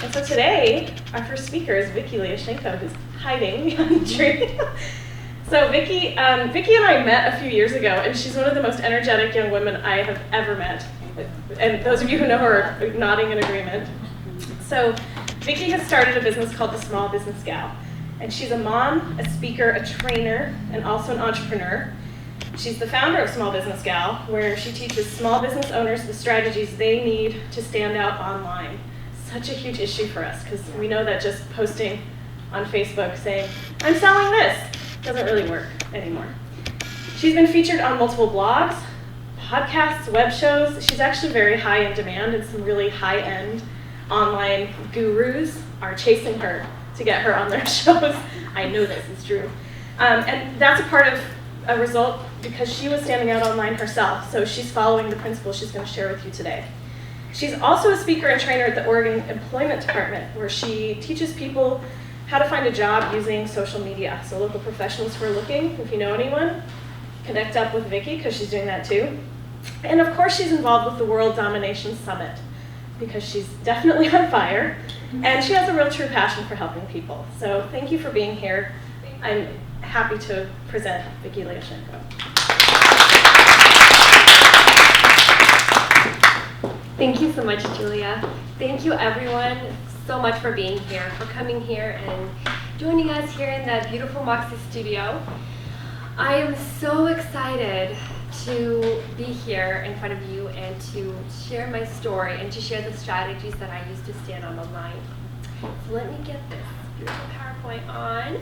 And so today, our first speaker is Vicki Lyashenko, who's hiding behind the tree. So Vicki and I met a few years ago, and she's one of the most energetic young women I have ever met. And those of you who know her are nodding in agreement. So Vicki has started a business called The Small Business Gal. And she's a mom, a speaker, a trainer, and also an entrepreneur. She's the founder of Small Business Gal, where she teaches small business owners the strategies they need to stand out online. Such a huge issue for us, because we know that just posting on Facebook saying, I'm selling this, doesn't really work anymore. She's been featured on multiple blogs, podcasts, web shows. She's actually very high in demand, and some really high-end online gurus are chasing her to get her on their shows. I know this is true. And that's a result because she was standing out online herself, so she's following the principles she's going to share with you today. She's also a speaker and trainer at the Oregon Employment Department, where she teaches people how to find a job using social media. So local professionals who are looking, if you know anyone, connect up with Vicki, because she's doing that too. And of course she's involved with the World Domination Summit, because she's definitely on fire, and she has a real true passion for helping people. So thank you for being here. I'm happy to present Vicki Lyashenko. Thank you so much, Julia. Thank you everyone so much for being here, for coming here and joining us here in the beautiful Moxie studio. I am so excited to be here in front of you and to share my story and to share the strategies that I use to stand on online. So let me get this beautiful PowerPoint on.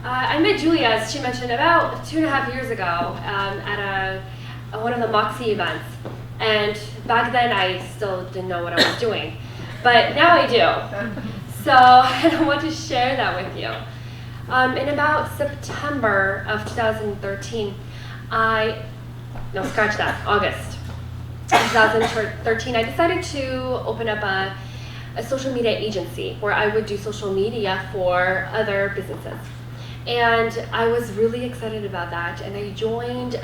I met Julia, as she mentioned, about 2.5 years ago at one of the Moxie events. And back then I still didn't know what I was doing, but now I do. So I want to share that with you. In about September of 2013, August 2013, I decided to open up a social media agency where I would do social media for other businesses. And I was really excited about that, and I joined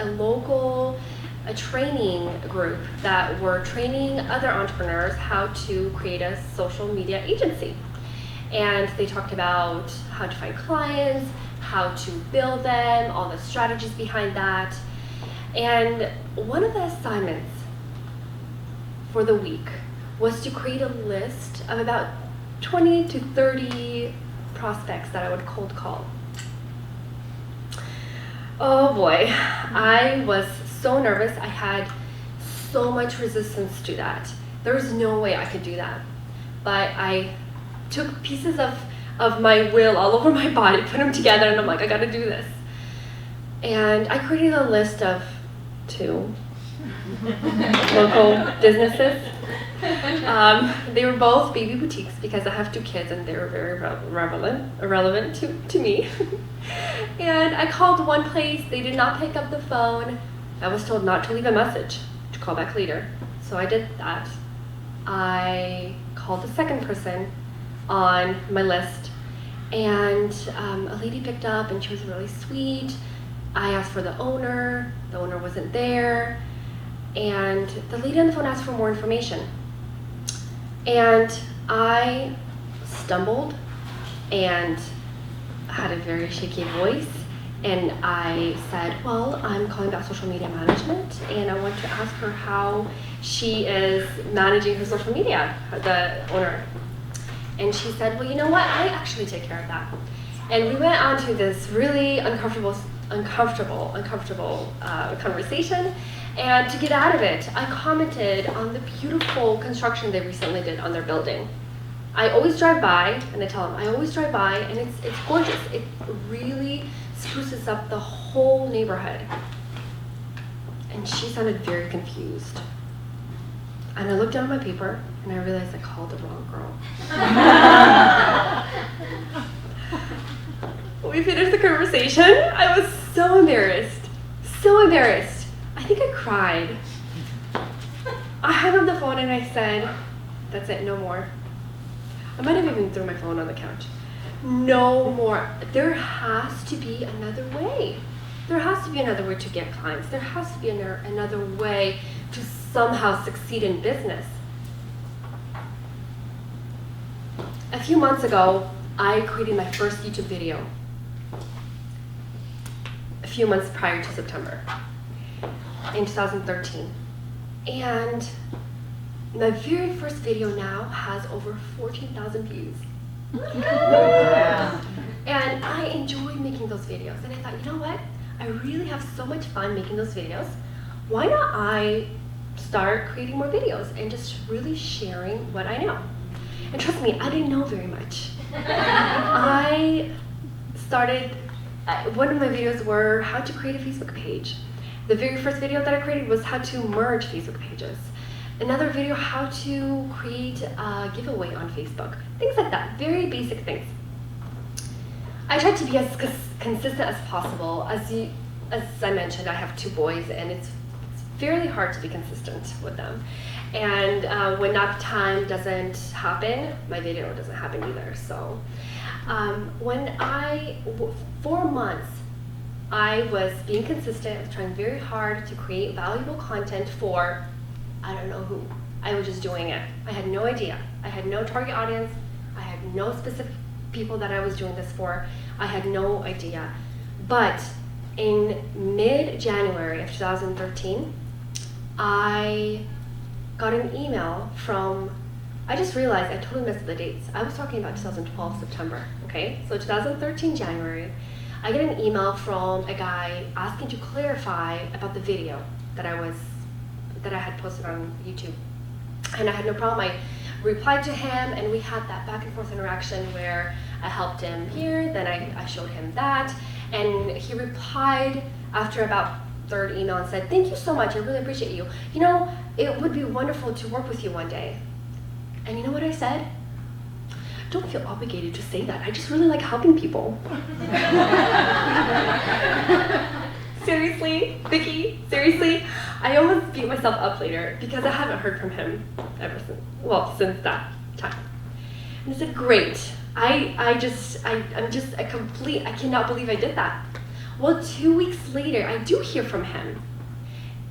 a training group that were training other entrepreneurs how to create a social media agency. And they talked about how to find clients, how to build them, all the strategies behind that. And one of the assignments for the week was to create a list of about 20 to 30 prospects that I would cold call. Oh boy, I was so nervous. I had so much resistance to that. There was no way I could do that. But I took pieces of my will all over my body, put them together, and I'm like, I gotta do this. And I created a list of 2 local businesses. They were both baby boutiques because I have 2 kids and they were very relevant to me. And I called one place, they did not pick up the phone. I was told not to leave a message, to call back later. So I did that. I called the second person on my list, and a lady picked up and she was really sweet. I asked for the owner wasn't there, and the lady on the phone asked for more information. And I stumbled and had a very shaky voice, and I said, well, I'm calling about social media management, and I want to ask her how she is managing her social media, the owner. And she said, well, you know what, I actually take care of that. And we went on to this really uncomfortable conversation. And to get out of it, I commented on the beautiful construction they recently did on their building. I always drive by, and I tell them, I always drive by, and it's gorgeous. It really spruces up the whole neighborhood. And she sounded very confused. And I looked down at my paper, and I realized I called the wrong girl. We finished the conversation. I was so embarrassed. I think I cried. I hung up the phone and I said, that's it, no more. I might have even threw my phone on the couch. No more. There has to be another way. There has to be another way to get clients. There has to be another way to somehow succeed in business. a few months ago, I created my first YouTube video. A few months prior to September, in 2013. And my very first video now has over 14,000 views. And I enjoy making those videos. And I thought, you know what? I really have so much fun making those videos. Why not I start creating more videos and just really sharing what I know? And trust me, I didn't know very much. I started, one of my videos were how to create a Facebook page. The very first video that I created was how to merge Facebook pages. Another video, how to create a giveaway on Facebook. Things like that, very basic things. I tried to be as consistent as possible. As I mentioned, I have 2 boys, and it's fairly hard to be consistent with them. And when nap time doesn't happen, my video doesn't happen either. So when 4 months, I was being consistent, trying very hard to create valuable content for, I don't know who. I was just doing it. I had no idea. I had no target audience. I had no specific people that I was doing this for. I had no idea. But in mid-January of 2013, I got an email from, I just realized I totally missed the dates. I was talking about 2012 September, okay? So 2013 January, I get an email from a guy asking to clarify about the video that I had posted on YouTube. And I had no problem. I replied to him, and we had that back and forth interaction where I helped him here, then I showed him that, and he replied after about 3rd email and said, "Thank you so much, I really appreciate you. You know, it would be wonderful to work with you one day." And you know what I said? Don't feel obligated to say that. I just really like helping people. Seriously, Vicki, seriously? I almost beat myself up later because I haven't heard from him ever since that time. And I said, great. I'm just a complete, I cannot believe I did that. Well, 2 weeks later, I do hear from him.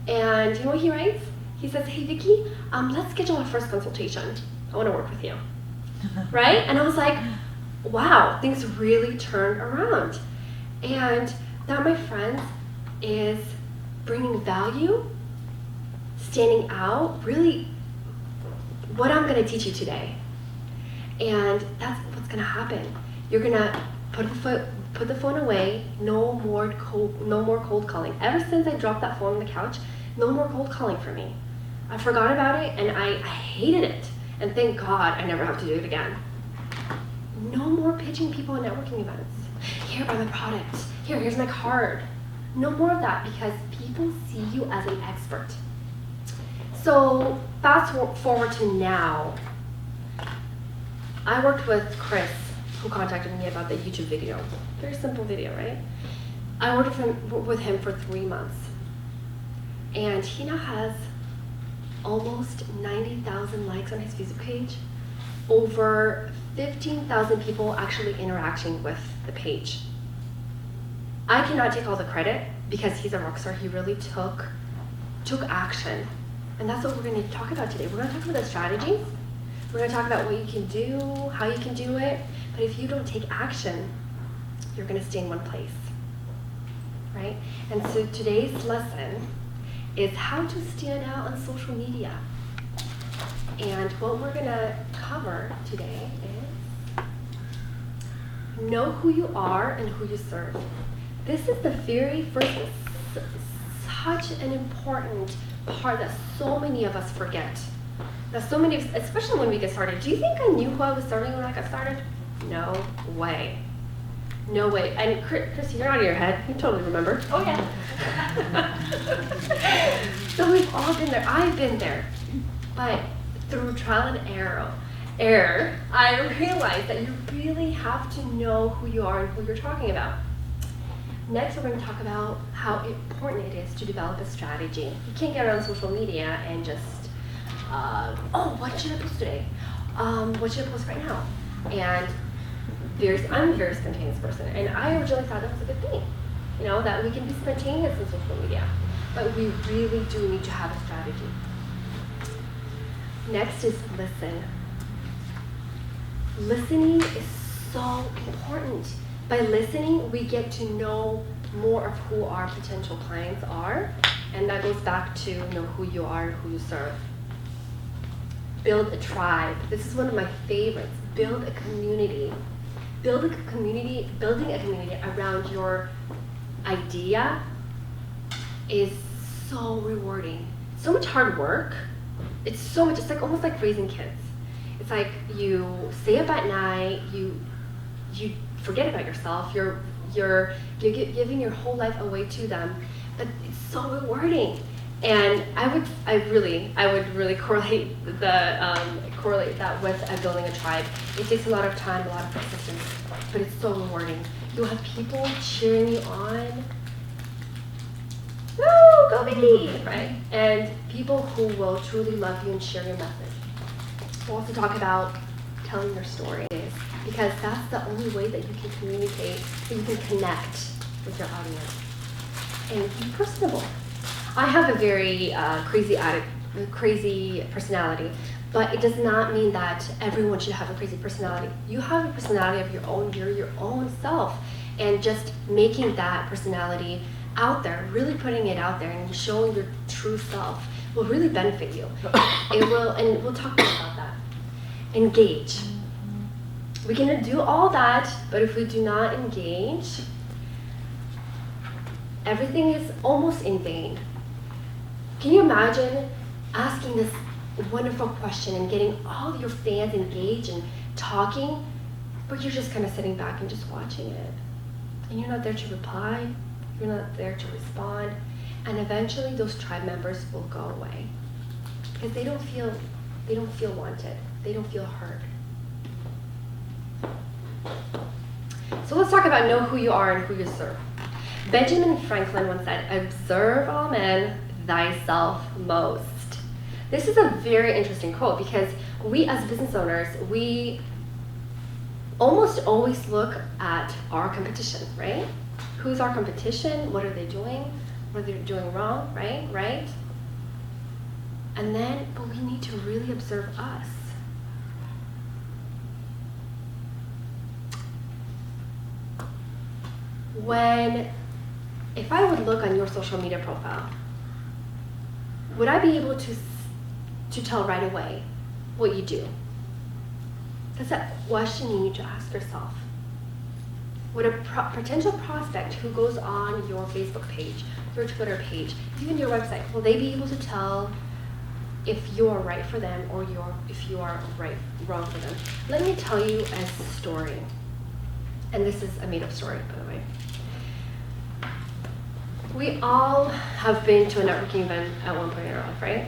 And you know what he writes? He says, "Hey, Vicki, let's schedule our first consultation. I want to work with you." Right? And I was like, wow, things really turned around. And that, my friends, is bringing value, standing out, really what I'm going to teach you today. And that's what's going to happen. You're going to put the phone away. No more cold calling. Ever since I dropped that phone on the couch, no more cold calling for me. I forgot about it, and I hated it. And thank God I never have to do it again. No more pitching people at networking events. Here, buy my product. Here's my card. No more of that, because people see you as an expert. So fast forward to now. I worked with Chris, who contacted me about the YouTube video. Very simple video, right? I worked with him for 3 months. And he now has almost 90,000 likes on his Facebook page. Over 15,000 people actually interacting with the page. I cannot take all the credit because he's a rock star. He really took action. And that's what we're going to talk about today. We're going to talk about the strategies. We're going to talk about what you can do, how you can do it. But if you don't take action, you're going to stay in one place, right? And so today's lesson is how to stand out on social media. And what we're going to cover today is know who you are and who you serve. This is the very first, such an important part that so many of us forget. That so many, especially when we get started. Do you think I knew who I was serving when I got started? No way. No way. And Christy, you're out of your head. You totally remember. Oh, yeah. So we've all been there. I've been there. But through trial and error, I realized that you really have to know who you are and who you're talking about. Next, we're going to talk about how important it is to develop a strategy. You can't get on social media and just, what should I post today? What should I post right now? And I'm a very spontaneous person, and I originally thought that was a good thing, that we can be spontaneous in social media, but we really do need to have a strategy. Next is listen. listening is so important. By listening, we get to know more of who our potential clients are, and that goes back to know who you are and who you serve. Build a tribe. This is one of my favorites. Build a community. Building a community around your idea is so rewarding. So much hard work. It's like almost like raising kids. It's like you stay up at night, you forget about yourself, you're giving your whole life away to them, but it's so rewarding. And I would really correlate that with building a tribe. It takes a lot of time, a lot of persistence, but it's so rewarding. You'll have people cheering you on. Woo, go Vicky, right? And people who will truly love you and share your message. We'll also talk about telling your story, because that's the only way that you can communicate, that you can connect with your audience and be personable. I have a very crazy personality, but it does not mean that everyone should have a crazy personality. You have a personality of your own, you're your own self, and just making that personality out there, really putting it out there and showing your true self will really benefit you. It will, and we'll talk more about that. Engage. We can do all that, but if we do not engage, everything is almost in vain. Can you imagine asking this wonderful question and getting all your fans engaged and talking, but you're just kind of sitting back and just watching it? And you're not there to reply, you're not there to respond, and eventually those tribe members will go away because they don't feel wanted, they don't feel heard. So let's talk about know who you are and who you serve. Benjamin Franklin once said, "Observe all men, thyself most." This is a very interesting quote because we as business owners, we almost always look at our competition, right? Who's our competition? What are they doing? What are they doing wrong, right? And then, but we need to really observe us. If I would look on your social media profile, would I be able to tell right away what you do? That's a question you need to ask yourself. Would a potential prospect who goes on your Facebook page, your Twitter page, even your website, will they be able to tell if you're right for them or if you are wrong for them? Let me tell you a story. And this is a made-up story, by the way. We all have been to a networking event at one point in our life, right?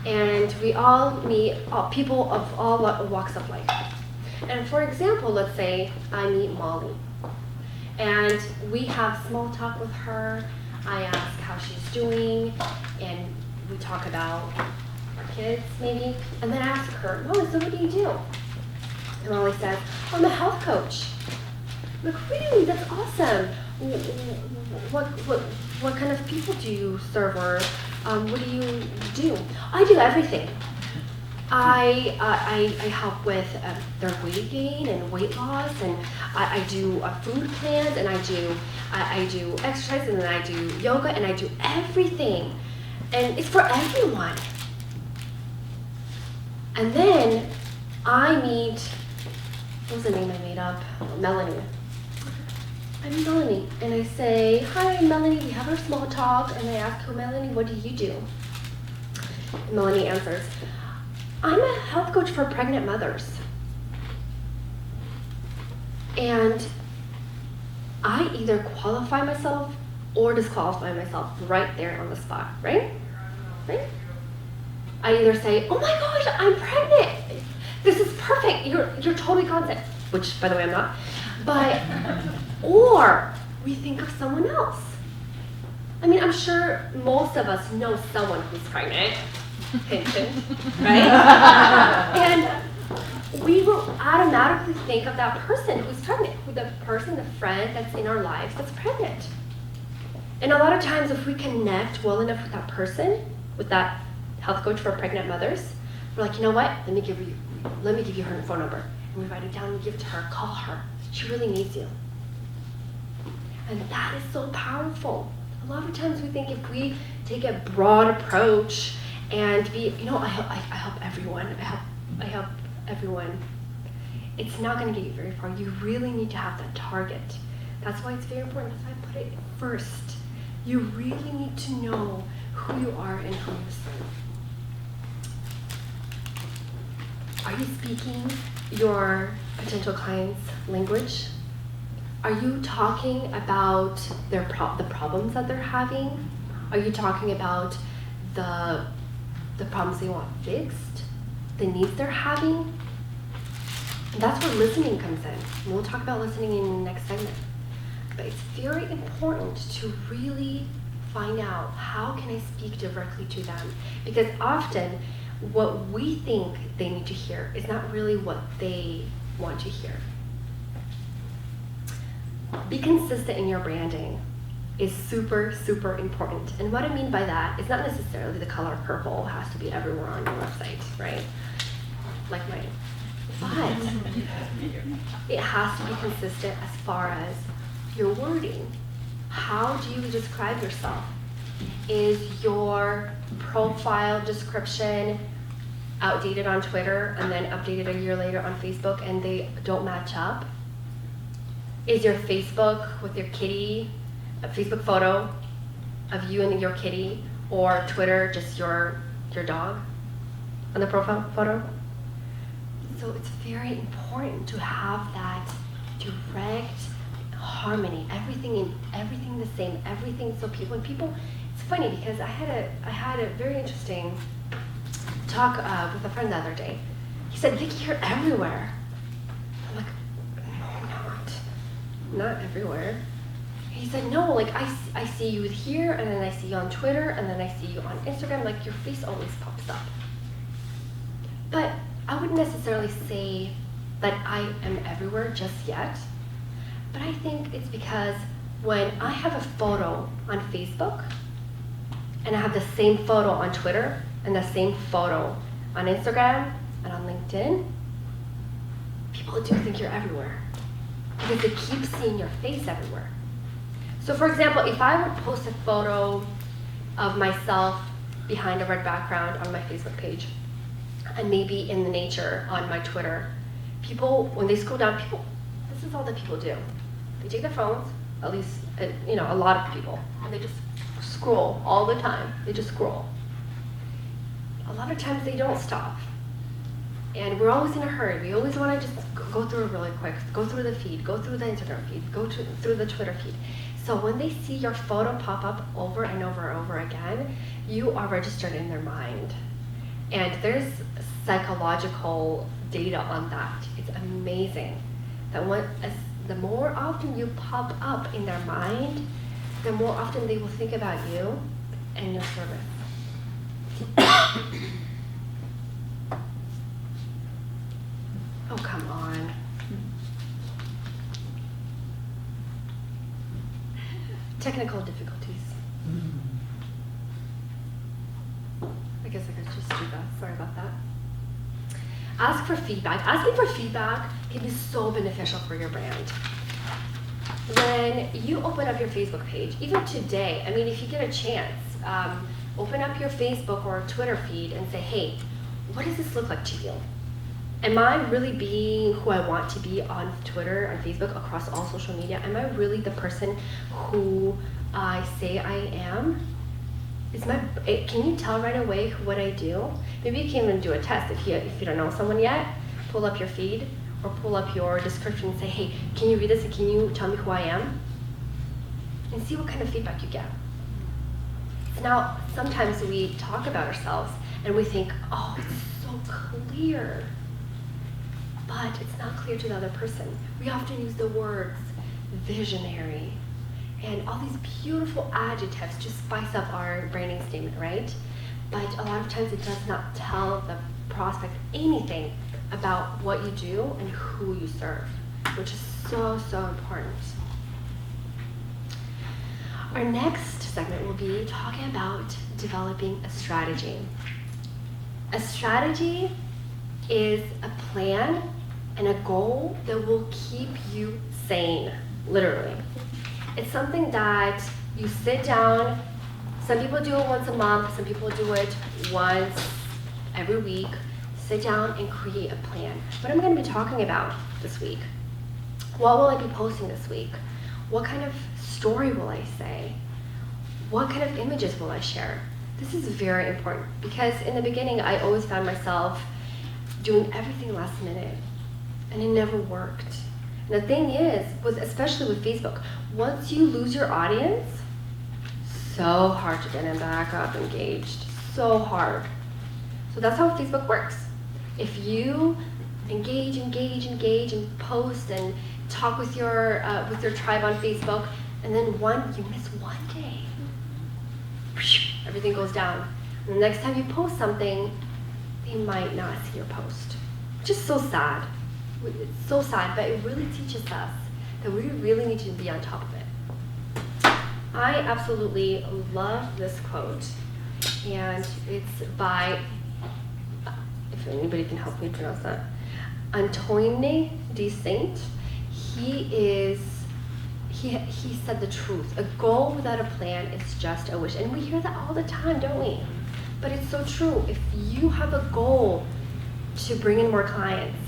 And we all meet people of all walks of life. And for example, let's say I meet Molly. And we have small talk with her. I ask how she's doing, and we talk about our kids, maybe. And then I ask her, "Molly, so what do you do?" And Molly says, "I'm a health coach." I'm like, "Really? That's awesome. What kind of people do you serve, or what do you do?" "I do everything. I help with their weight gain and weight loss, and I do food plans, and I do exercise, and then I do yoga, and I do everything, and it's for everyone." And then I meet, what was the name I made up? Melanie. I'm Melanie, and I say, "Hi, Melanie." We have our small talk, and I ask her, "Melanie, what do you do?" And Melanie answers, "I'm a health coach for pregnant mothers." And I either qualify myself or disqualify myself right there on the spot, right? I either say, "Oh my gosh, I'm pregnant. This is perfect. You're totally confident," which, by the way, I'm not. But, or we think of someone else. I mean, I'm sure most of us know someone who's pregnant. Hint, hint, right? And we will automatically think of that person who's pregnant, the friend that's in our lives that's pregnant. And a lot of times if we connect well enough with that person, with that health coach for pregnant mothers, we're like, "You know what? Let me give let me give you her phone number. And we write it down and give it to her, call her. She really needs you. And that is so powerful. A lot of times we think if we take a broad approach and be, I help everyone, I help everyone, it's not going to get you very far. You really need to have that target. That's why it's very important. That's why I put it first. You really need to know who you are and who you serve. Are you speaking your potential client's language? Are you talking about the problems that they're having? Are you talking about the problems they want fixed? The needs they're having? And that's where listening comes in. And we'll talk about listening in the next segment. But it's very important to really find out how can I speak directly to them. Because often what we think they need to hear is not really what they want to hear. Be consistent in your branding is super, super important. And what I mean by that is not necessarily the color purple has to be everywhere on your website, right? Like mine. But it has to be consistent as far as your wording. How do you describe yourself? Is your profile description outdated on Twitter and then updated a year later on Facebook and they don't match up? Is your Facebook with your kitty, a Facebook photo of you and your kitty, or Twitter just your dog on the profile photo? So it's very important to have that direct harmony, everything the same, everything. So when people, it's funny because I had a very interesting talk with a friend the other day. He said, "Vicki, you're everywhere." I'm like, "No, not everywhere." He said, "No, like I see you here, and then I see you on Twitter, and then I see you on Instagram. Like your face always pops up." But I wouldn't necessarily say that I am everywhere just yet. But I think it's because when I have a photo on Facebook, and I have the same photo on Twitter, and the same photo on Instagram and on LinkedIn, people do think you're everywhere because they keep seeing your face everywhere. So for example, if I would post a photo of myself behind a red background on my Facebook page, and maybe in the nature on my Twitter, people, when they scroll down, this is all that people do. They take their phones, at least, a lot of people, and they just scroll all the time. They just scroll. A lot of times they don't stop. And we're always in a hurry. We always want to just go through it really quick. Go through the feed, go through the Instagram feed, through the Twitter feed. So when they see your photo pop up over and over and over again, you are registered in their mind. And there's psychological data on that. It's amazing that the more often you pop up in their mind, the more often they will think about you and your service. Oh, come on. Technical difficulties. I guess I could just do that. Sorry about that. Ask for feedback. Asking for feedback can be so beneficial for your brand. When you open up your Facebook page, even today, I mean, if you get a chance, open up your Facebook or Twitter feed and say, hey, what does this look like to you? Am I really being who I want to be on Twitter, on Facebook, across all social media? Am I really the person who I say I am? Can you tell right away what I do? Maybe you can even do a test if you don't know someone yet. Pull up your feed or pull up your description and say, hey, can you read this and can you tell me who I am? And see what kind of feedback you get. Now, sometimes we talk about ourselves and we think, oh, it's so clear. But it's not clear to the other person. We often use the words visionary and all these beautiful adjectives to spice up our branding statement, right? But a lot of times it does not tell the prospect anything about what you do and who you serve, which is so, so important. Our next segment will be talking about developing a strategy. A strategy is a plan and a goal that will keep you sane, literally. It's something that you sit down. Some people do it once a month, some people do it once every week. Sit down and create a plan. What am I going to be talking about this week? What will I be posting this week? What kind of story will I say? What kind of images will I share? This is very important because in the beginning, I always found myself doing everything last minute and it never worked. And the thing is, especially with Facebook, once you lose your audience, so hard to get them back up engaged, so hard. So that's how Facebook works. If you engage, and post and talk with your tribe on Facebook, and then you miss one day, everything goes down. And the next time you post something, they might not see your post, which is so sad. It's so sad, but it really teaches us that we really need to be on top of it. I absolutely love this quote, and it's by, if anybody can help me pronounce that, Antoine de Saint. He said the truth. A goal without a plan is just a wish. And we hear that all the time, don't we? But it's so true. If you have a goal to bring in more clients,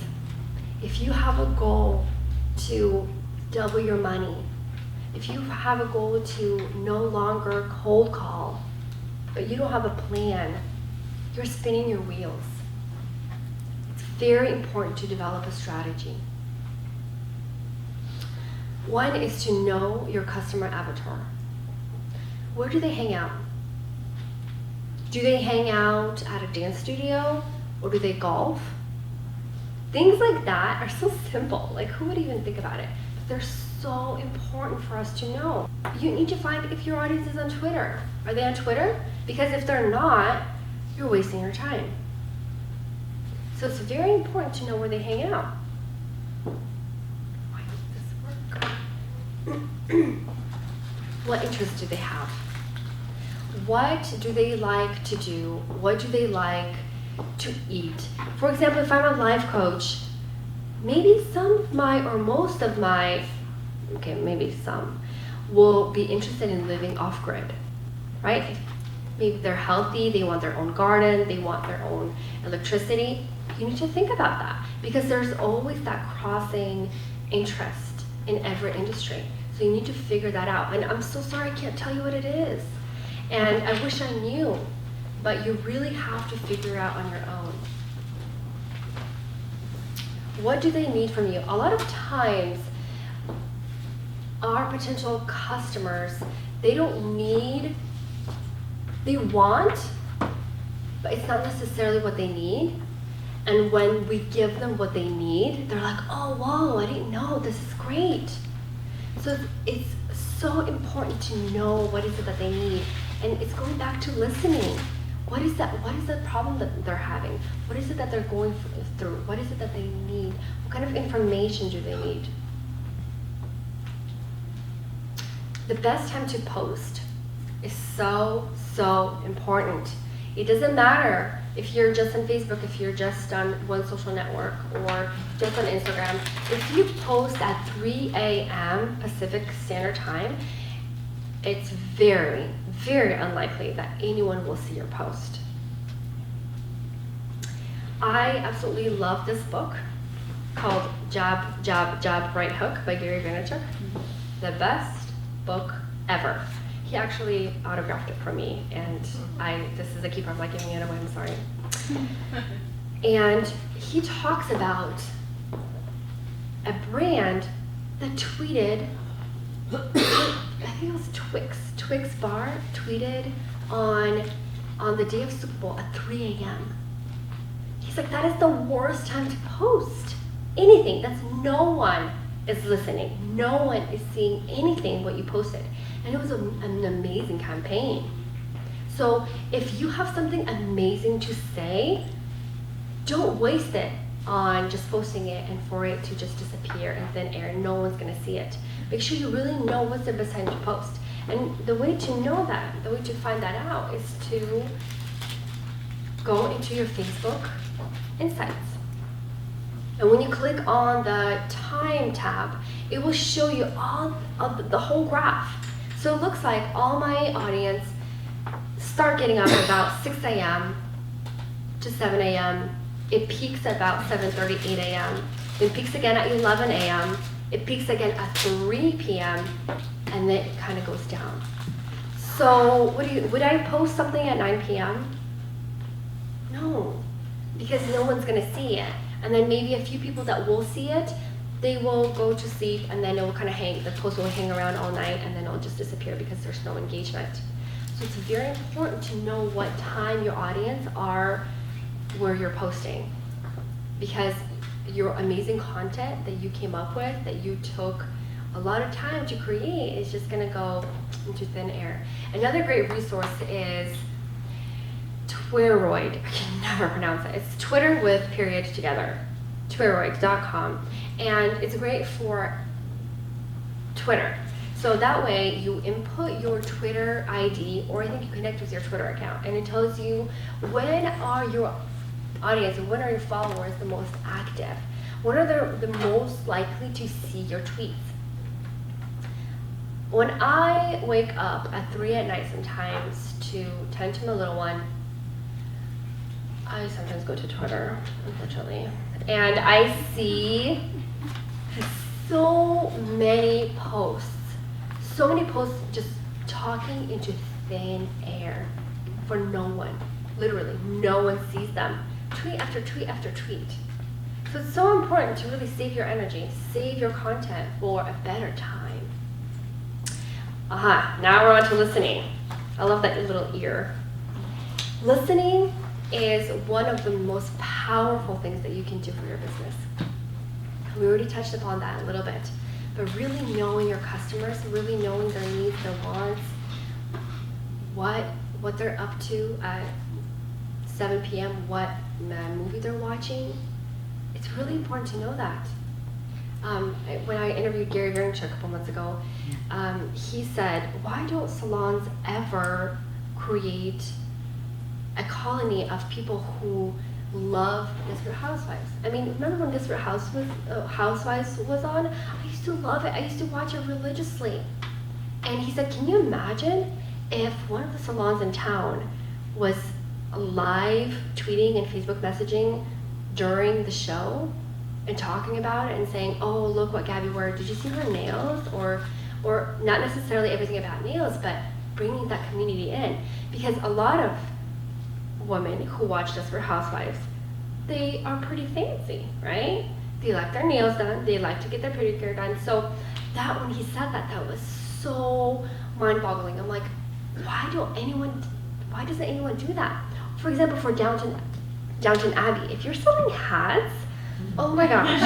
if you have a goal to double your money, if you have a goal to no longer cold call, but you don't have a plan, you're spinning your wheels. It's very important to develop a strategy. One is to know your customer avatar. Where do they hang out? Do they hang out at a dance studio, or do they golf? Things like that are so simple. Like, who would even think about it? But they're so important for us to know. You need to find if your audience is on Twitter. Are they on Twitter? Because if they're not, you're wasting your time. So it's very important to know where they hang out. Why does this work? What interests do they have? What do they like to do? What do they like to eat? For example, if I'm a life coach, maybe some of my, or most of my, okay, maybe some, will be interested in living off-grid, right? Maybe they're healthy, they want their own garden, they want their own electricity. You need to think about that because there's always that crossing interest in every industry. So you need to figure that out. And I'm so sorry I can't tell you what it is. And I wish I knew, but you really have to figure it out on your own. What do they need from you? A lot of times, our potential customers, they want, but it's not necessarily what they need. And when we give them what they need, they're like, oh, wow, I didn't know, this is great. So it's so important to know what is it that they need. And it's going back to listening. What is that? What is the problem that they're having? What is it that they're going through? What is it that they need? What kind of information do they need? The best time to post is so, so important. It doesn't matter if you're just on Facebook, if you're just on one social network, or just on Instagram. If you post at 3 a.m. Pacific Standard Time, it's very, very unlikely that anyone will see your post. I absolutely love this book called Jab, Jab, Jab, Right Hook by Gary Vaynerchuk. The best book ever. He actually autographed it for me, and this is a keeper, I'm not giving it away, I'm sorry. And he talks about a brand that tweeted, I think it was Twix Bar tweeted on the day of Super Bowl at 3 a.m. He's like, that is the worst time to post anything. No one is listening. No one is seeing anything what you posted. And it was an amazing campaign. So if you have something amazing to say, don't waste it on just posting it and for it to just disappear in thin air. No one's gonna see it. Make sure you really know what's the best time to post. And the way to know that, the way to find that out is to go into your Facebook Insights. And when you click on the time tab, it will show you all of the whole graph. So it looks like all my audience start getting up about 6 a.m. to 7 a.m. It peaks at about 7:30, 8 a.m. It peaks again at 11 a.m. It peaks again at 3 p.m. and then it kind of goes down. So would I post something at 9 p.m.? No, because no one's gonna see it. And then maybe a few people that will see it, they will go to sleep and then it will kind of the post will hang around all night and then it'll just disappear because there's no engagement. So it's very important to know what time your audience are where you're posting, because your amazing content that you came up with, that you took a lot of time to create, is just gonna go into thin air. Another great resource is Twitteroid. I can never pronounce it. It's Twitter with period together. Twitteroid.com. And it's great for Twitter. So that way you input your Twitter ID, or I think you connect with your Twitter account, and it tells you when are your audience and when are your followers the most active. When are the most likely to see your tweets? When I wake up at 3 at night sometimes to tend to my little one, I sometimes go to Twitter, unfortunately, and I see so many posts just talking into thin air for no one. Literally, no one sees them. Tweet after tweet after tweet. So it's so important to really save your energy, save your content for a better time. Now we're on to listening. I love that little ear. Listening is one of the most powerful things that you can do for your business. We already touched upon that a little bit, but really knowing your customers, really knowing their needs, their wants, what they're up to at 7 p.m., what movie they're watching, it's really important to know that. When I interviewed Gary Vaynerchuk a couple months ago, he said, why don't salons ever create a colony of people who love Desperate Housewives? I mean, remember when Desperate Housewives was on? I used to love it. I used to watch it religiously. And he said, can you imagine if one of the salons in town was live tweeting and Facebook messaging during the show and talking about it and saying, oh, look what Gabby wore. Did you see her nails? Or not necessarily everything about nails, but bringing that community in. Because a lot of women who watch Desperate Housewives, they are pretty fancy, right? They like their nails done. They like to get their pedicure done. So that when he said that, that was so mind-boggling. I'm like, why doesn't anyone do that? For example, for Downton Abbey, if you're selling hats, oh my gosh,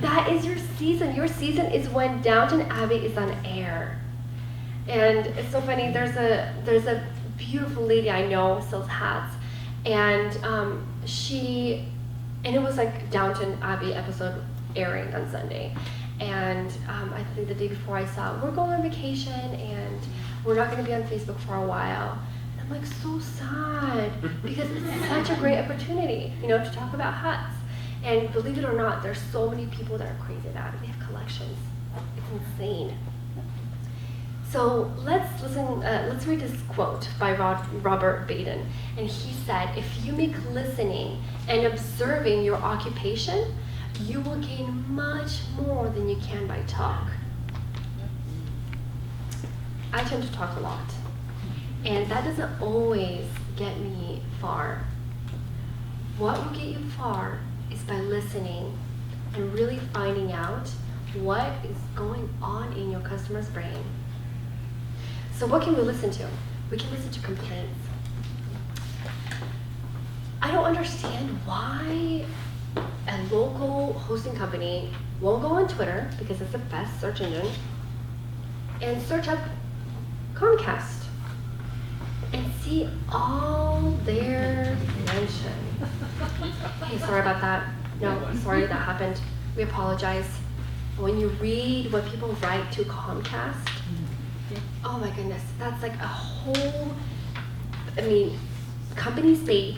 that is your season. Your season is when Downton Abbey is on air. And it's so funny, there's a beautiful lady I know sells hats, and it was like Downton Abbey episode airing on Sunday, and I think the day before I saw, we're going on vacation and we're not going to be on Facebook for a while. And I'm like, so sad, because it's such a great opportunity, to talk about hats. And believe it or not, there's so many people that are crazy about it. They have collections. It's insane. So let's read this quote by Robert Baden. And he said, if you make listening and observing your occupation, you will gain much more than you can by talk. I tend to talk a lot, and that doesn't always get me far. What will get you far is by listening and really finding out what is going on in your customer's brain. So what can we listen to? We can listen to complaints. I don't understand why a local hosting company won't go on Twitter, because it's the best search engine, and search up Comcast and see all their mention. Hey, sorry about that. No, sorry that happened. We apologize. When you read what people write to Comcast, oh my goodness, that's like a whole, companies pay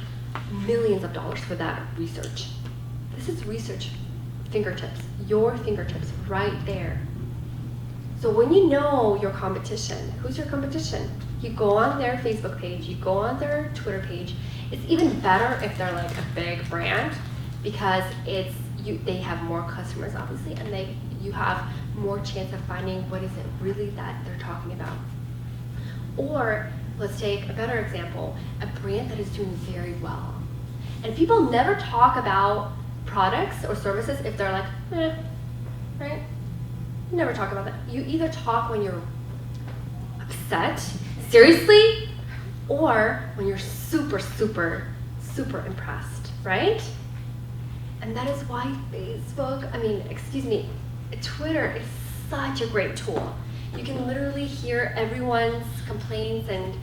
millions of dollars for that research. This is research fingertips, your fingertips right there. So when you know your competition, who's your competition? You go on their Facebook page, you go on their Twitter page. It's even better if they're like a big brand because they have more customers obviously, and you have more chance of finding what is it really that they're talking about. Or let's take a better example, a brand that is doing very well. And people never talk about products or services if they're like, right? You never talk about that. You either talk when you're upset, seriously, or when you're super, super, super impressed, right? And that is why Twitter is such a great tool. You can literally hear everyone's complaints and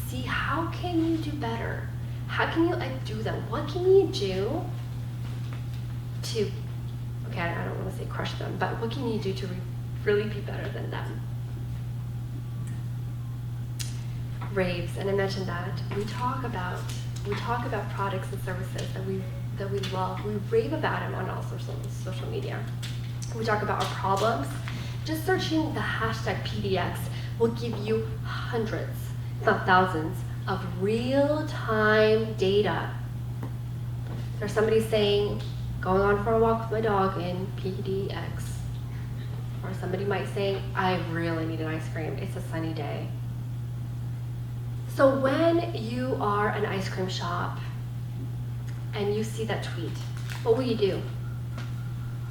see how can you do better? How can you undo them? What can you do to, okay, I don't want to say crush them, but what can you do to really be better than them? Raves, and I mentioned that. We talk about products and services that we love. We rave about them on all social media. We talk about our problems. Just searching the hashtag PDX will give you hundreds, if not thousands, of real-time data. There's somebody saying, going on for a walk with my dog in PDX. Or somebody might say, I really need an ice cream. It's a sunny day. So when you are an ice cream shop and you see that tweet, what will you do?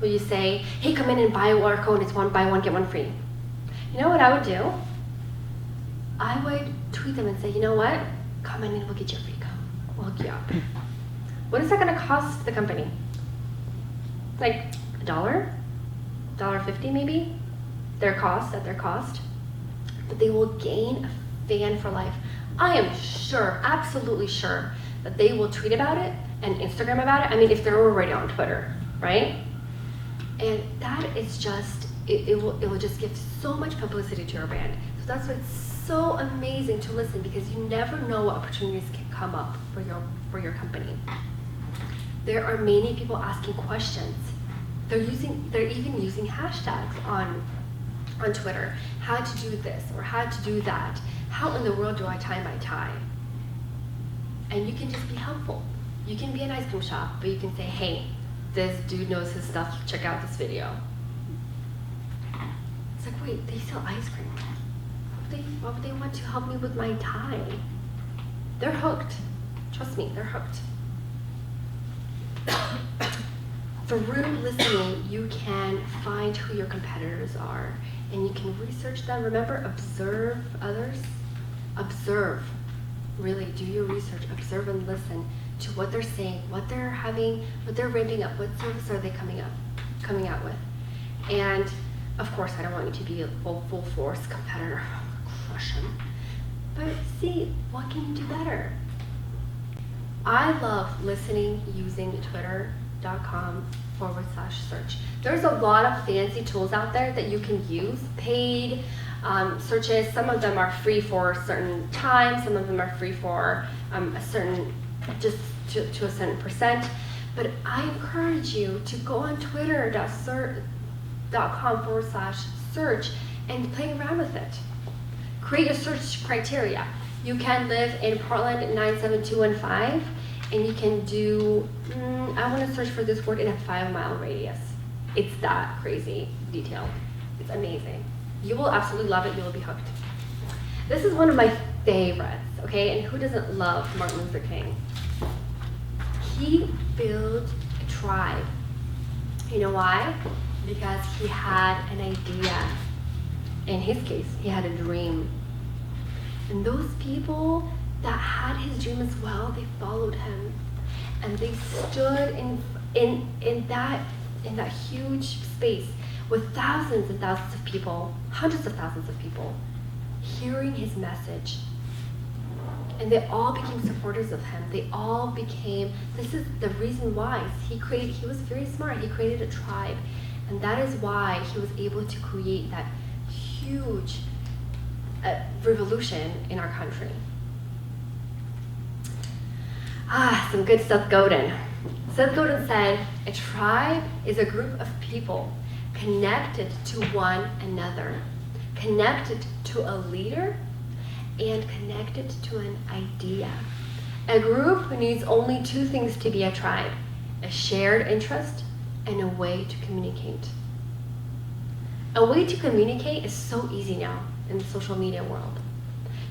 Will you say, hey, come in and buy our cone, it's buy one, get one free? You know what I would do? I would tweet them and say, you know what? Come in and we'll get you a free cone. We'll hook you up. What is that gonna cost the company? Like $1? $1.50 maybe? At their cost. But they will gain a fan for life. I am sure, absolutely sure, that they will tweet about it and Instagram about it. I mean, if they're already on Twitter, right? And that is just, it will just give so much publicity to your brand. So that's why it's so amazing to listen, because you never know what opportunities can come up for your company. There are many people asking questions. They're even using hashtags on Twitter. How to do this or how to do that. How in the world do I tie my tie? And you can just be helpful. You can be an ice cream shop, but you can say, hey, this dude knows his stuff, check out this video. It's like, wait, they sell ice cream. Why would they want to help me with my tie? They're hooked. Trust me, they're hooked. Through listening, you can find who your competitors are, and you can research them. Remember, observe others. Observe. Really, do your research. Observe and listen to what they're saying, what they're having, what they're ramping up, what service are they coming out with. And of course, I don't want you to be a full force competitor, crush them. But see, what can you do better? I love listening using twitter.com/search. There's a lot of fancy tools out there that you can use, paid searches. Some of them are free for a certain time, some of them are free for a certain, just to a certain percent. But I encourage you to go on twitter.com/search and play around with it. Create a search criteria. You can live in Portland 97215, and you can do, I want to search for this word in a 5-mile radius. It's that crazy detailed. It's amazing. You will absolutely love it. You will be hooked. This is one of my favorites, okay? And who doesn't love Martin Luther King? He built a tribe. You know why? Because he had an idea. In his case, he had a dream. And those people that had his dream as well, they followed him. And they stood in that huge space with thousands and thousands of people, hundreds of thousands of people, hearing his message. And they all became supporters of him. They all became, this is the reason why he was very smart. He created a tribe. And that is why he was able to create that huge revolution in our country. Some good stuff, Godin. Seth Godin said, a tribe is a group of people connected to one another, connected to a leader, and connected to an idea. A group needs only two things to be a tribe: a shared interest and a way to communicate. A way to communicate is so easy now in the social media world.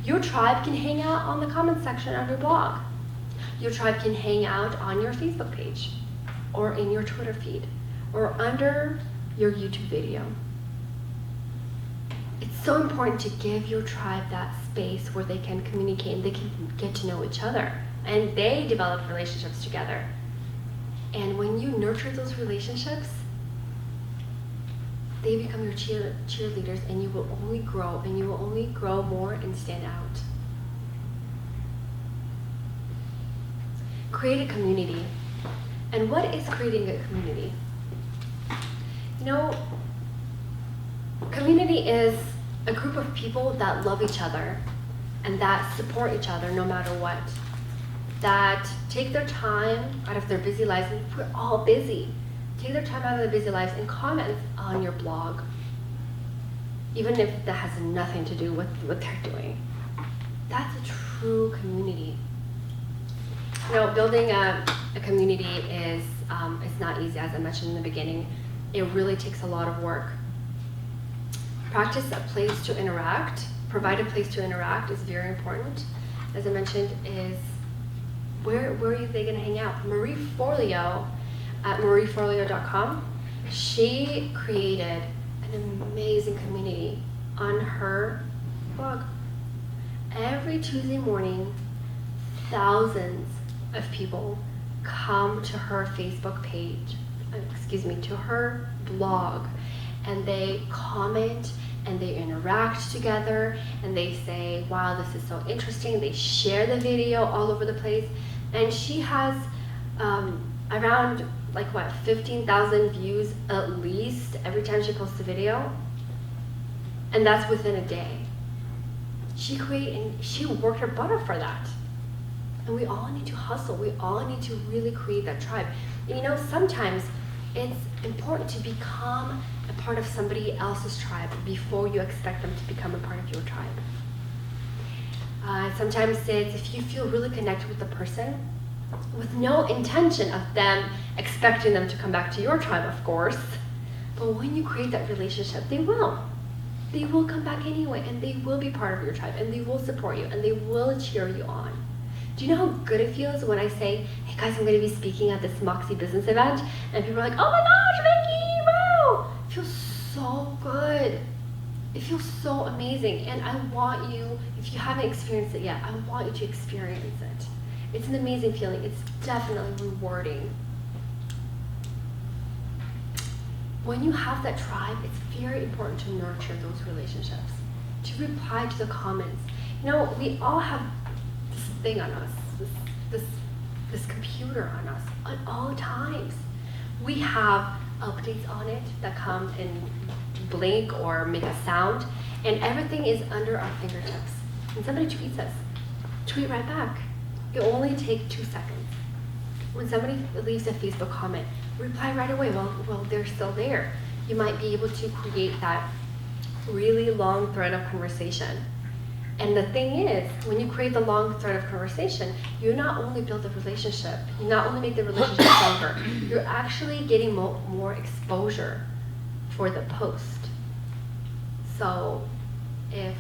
Your tribe can hang out on the comment section of your blog. Your tribe can hang out on your Facebook page, or in your Twitter feed, or under your YouTube video. It's so important to give your tribe that space where they can communicate and they can get to know each other, and they develop relationships together. And when you nurture those relationships, they become your cheerleaders, and you will only grow, and you will only grow more and stand out. Create a community. And what is creating a community? You know, community is a group of people that love each other and that support each other no matter what. That take their time out of their busy lives, and we're all busy. Take their time out of their busy lives and comment on your blog, even if that has nothing to do with what they're doing. That's a true community. You know, building a community is not easy, as I mentioned in the beginning. It really takes a lot of work. Practice a place to interact. Provide a place to interact is very important. As I mentioned, is where are they going to hang out? Marie Forleo at marieforleo.com, she created an amazing community on her blog. Every Tuesday morning, thousands of people come to her Facebook page, to her blog, and they comment and they interact together and they say, wow, this is so interesting. They share the video all over the place, and she has around 15,000 views at least every time she posts a video, and that's within a day. She worked her butt off for that. And we all need to hustle. We all need to really create that tribe. And you know, sometimes it's important to become a part of somebody else's tribe before you expect them to become a part of your tribe. Sometimes it's if you feel really connected with the person, with no intention of them expecting them to come back to your tribe, of course. But when you create that relationship, they will. They will come back anyway, and they will be part of your tribe, and they will support you, and they will cheer you on. Do you know how good it feels when I say, hey guys, I'm going to be speaking at this Moxie business event, and people are like, oh my gosh, Vicky, wow! It feels so good. It feels so amazing, and I want you, if you haven't experienced it yet, I want you to experience it. It's an amazing feeling. It's definitely rewarding. When you have that tribe, it's very important to nurture those relationships, to reply to the comments. You know, we all have this thing on us, this computer on us at all times. We have updates on it that come and blink or make a sound, and everything is under our fingertips. When somebody tweets us, tweet right back. It only takes 2 seconds. When somebody leaves a Facebook comment, reply right away. Well, they're still there. You might be able to create that really long thread of conversation. And the thing is, when you create the long thread of conversation, you not only build a relationship, you not only make the relationship stronger, you're actually getting more exposure for the post. So if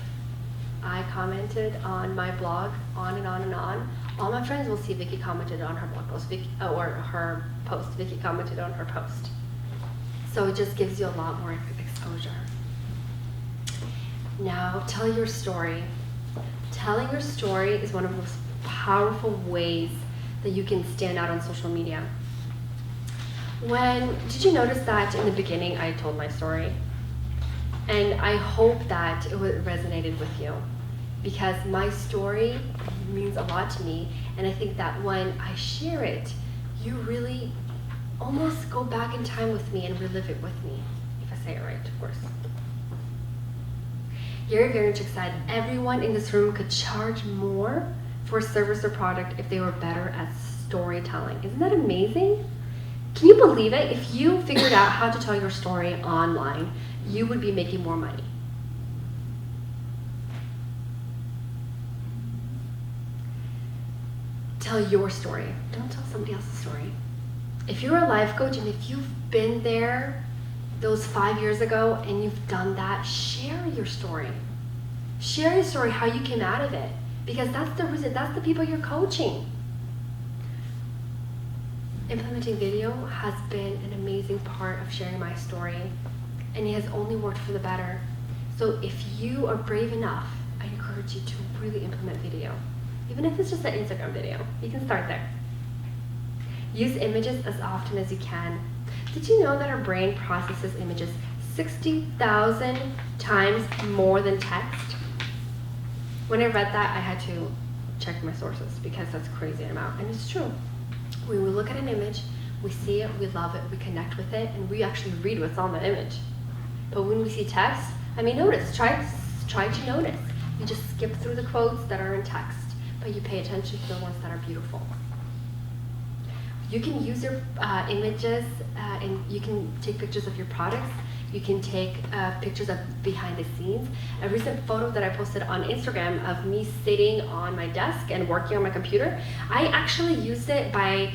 I commented on my blog on and on and on, all my friends will see Vicky commented on her blog post, or her post. Vicky commented on her post. So it just gives you a lot more exposure. Now, tell your story. Telling your story is one of the most powerful ways that you can stand out on social media. Did you notice that in the beginning I told my story? And I hope that it resonated with you, because my story means a lot to me, and I think that when I share it, you really almost go back in time with me and relive it with me, if I say it right, of course. Gary Vaynerchuk said, everyone in this room could charge more for a service or product if they were better at storytelling. Isn't that amazing? Can you believe it? If you figured out how to tell your story online, you would be making more money. Tell your story. Don't tell somebody else's story. If you're a life coach and if you've been there those 5 years ago and you've done that, share your story. Share your story, how you came out of it. Because that's the reason, that's the people you're coaching. Implementing video has been an amazing part of sharing my story, and it has only worked for the better. So if you are brave enough, I encourage you to really implement video. Even if it's just an Instagram video, you can start there. Use images as often as you can. Did you know that our brain processes images 60,000 times more than text? When I read that, I had to check my sources because that's a crazy amount, and it's true. When we look at an image, we see it, we love it, we connect with it, and we actually read what's on the image. But when we see text, notice, try to notice. You just skip through the quotes that are in text, but you pay attention to the ones that are beautiful. You can use your images and you can take pictures of your products. You can take pictures of behind the scenes. A recent photo that I posted on Instagram of me sitting on my desk and working on my computer, I actually used it by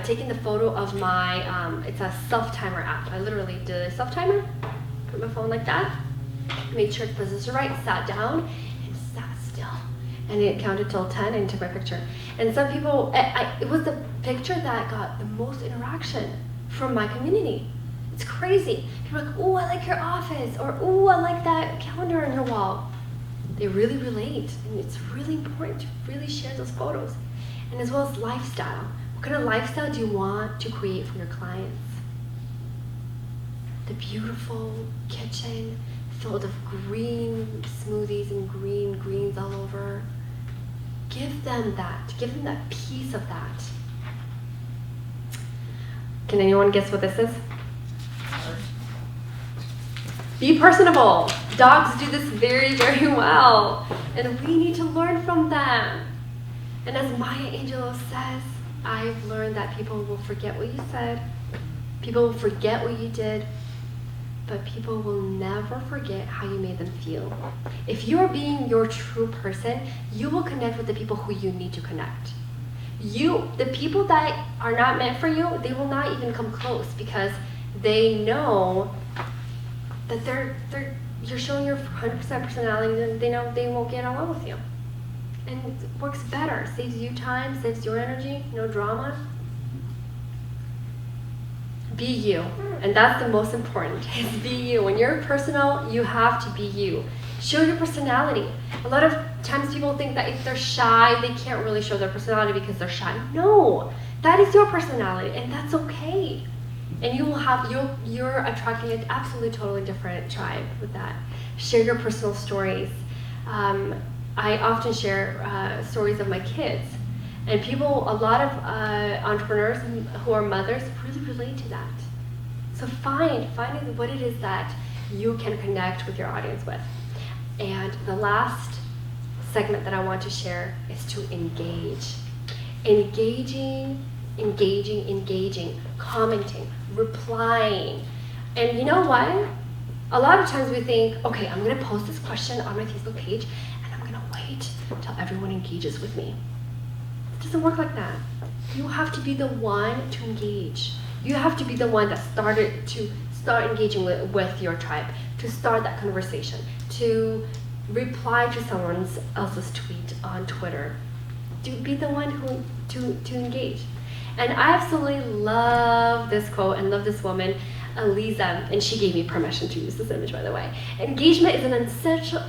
taking the photo of my, it's a self-timer app. I literally did a self-timer, put my phone like that, made sure the position right, sat down, and sat still. And it counted till 10 and took my picture. And some people, it was the picture that got the most interaction from my community. It's crazy. People are like, oh, I like your office, or oh, I like that calendar on your wall. They really relate, and it's really important to really share those photos. And as well as lifestyle. What kind of lifestyle do you want to create for your clients? The beautiful kitchen filled of green smoothies and greens all over. Give them that piece of that. Can anyone guess what this is? Be personable. Dogs do this very, very well, and we need to learn from them. And as Maya Angelou says, I've learned that people will forget what you said, people will forget what you did, but people will never forget how you made them feel. If you're being your true person, you will connect with the people who you need to connect. The people that are not meant for you, they will not even come close because they know that you're showing your 100% personality, and they know they won't get along with you. And it works better, saves you time, saves your energy, no drama. Be you, and that's the most important, is be you. When you're personal, you have to be you. Show your personality. A lot of times people think that if they're shy, they can't really show their personality because they're shy. No, that is your personality, and that's okay. And you're attracting an absolutely totally different tribe with that. Share your personal stories. I often share stories of my kids, and a lot of entrepreneurs who are mothers really relate to that. So find what it is that you can connect with your audience with. And the last segment that I want to share is to engage. Engaging, commenting, replying. And you know what? A lot of times we think, okay, I'm gonna post this question on my Facebook page and I'm gonna wait until everyone engages with me. It doesn't work like that. You have to be the one to engage. You have to be the one that start engaging with your tribe, to start that conversation, to reply to someone else's tweet on Twitter. Be the one to engage. And I absolutely love this quote and love this woman, Aliza, and she gave me permission to use this image, by the way. Engagement is an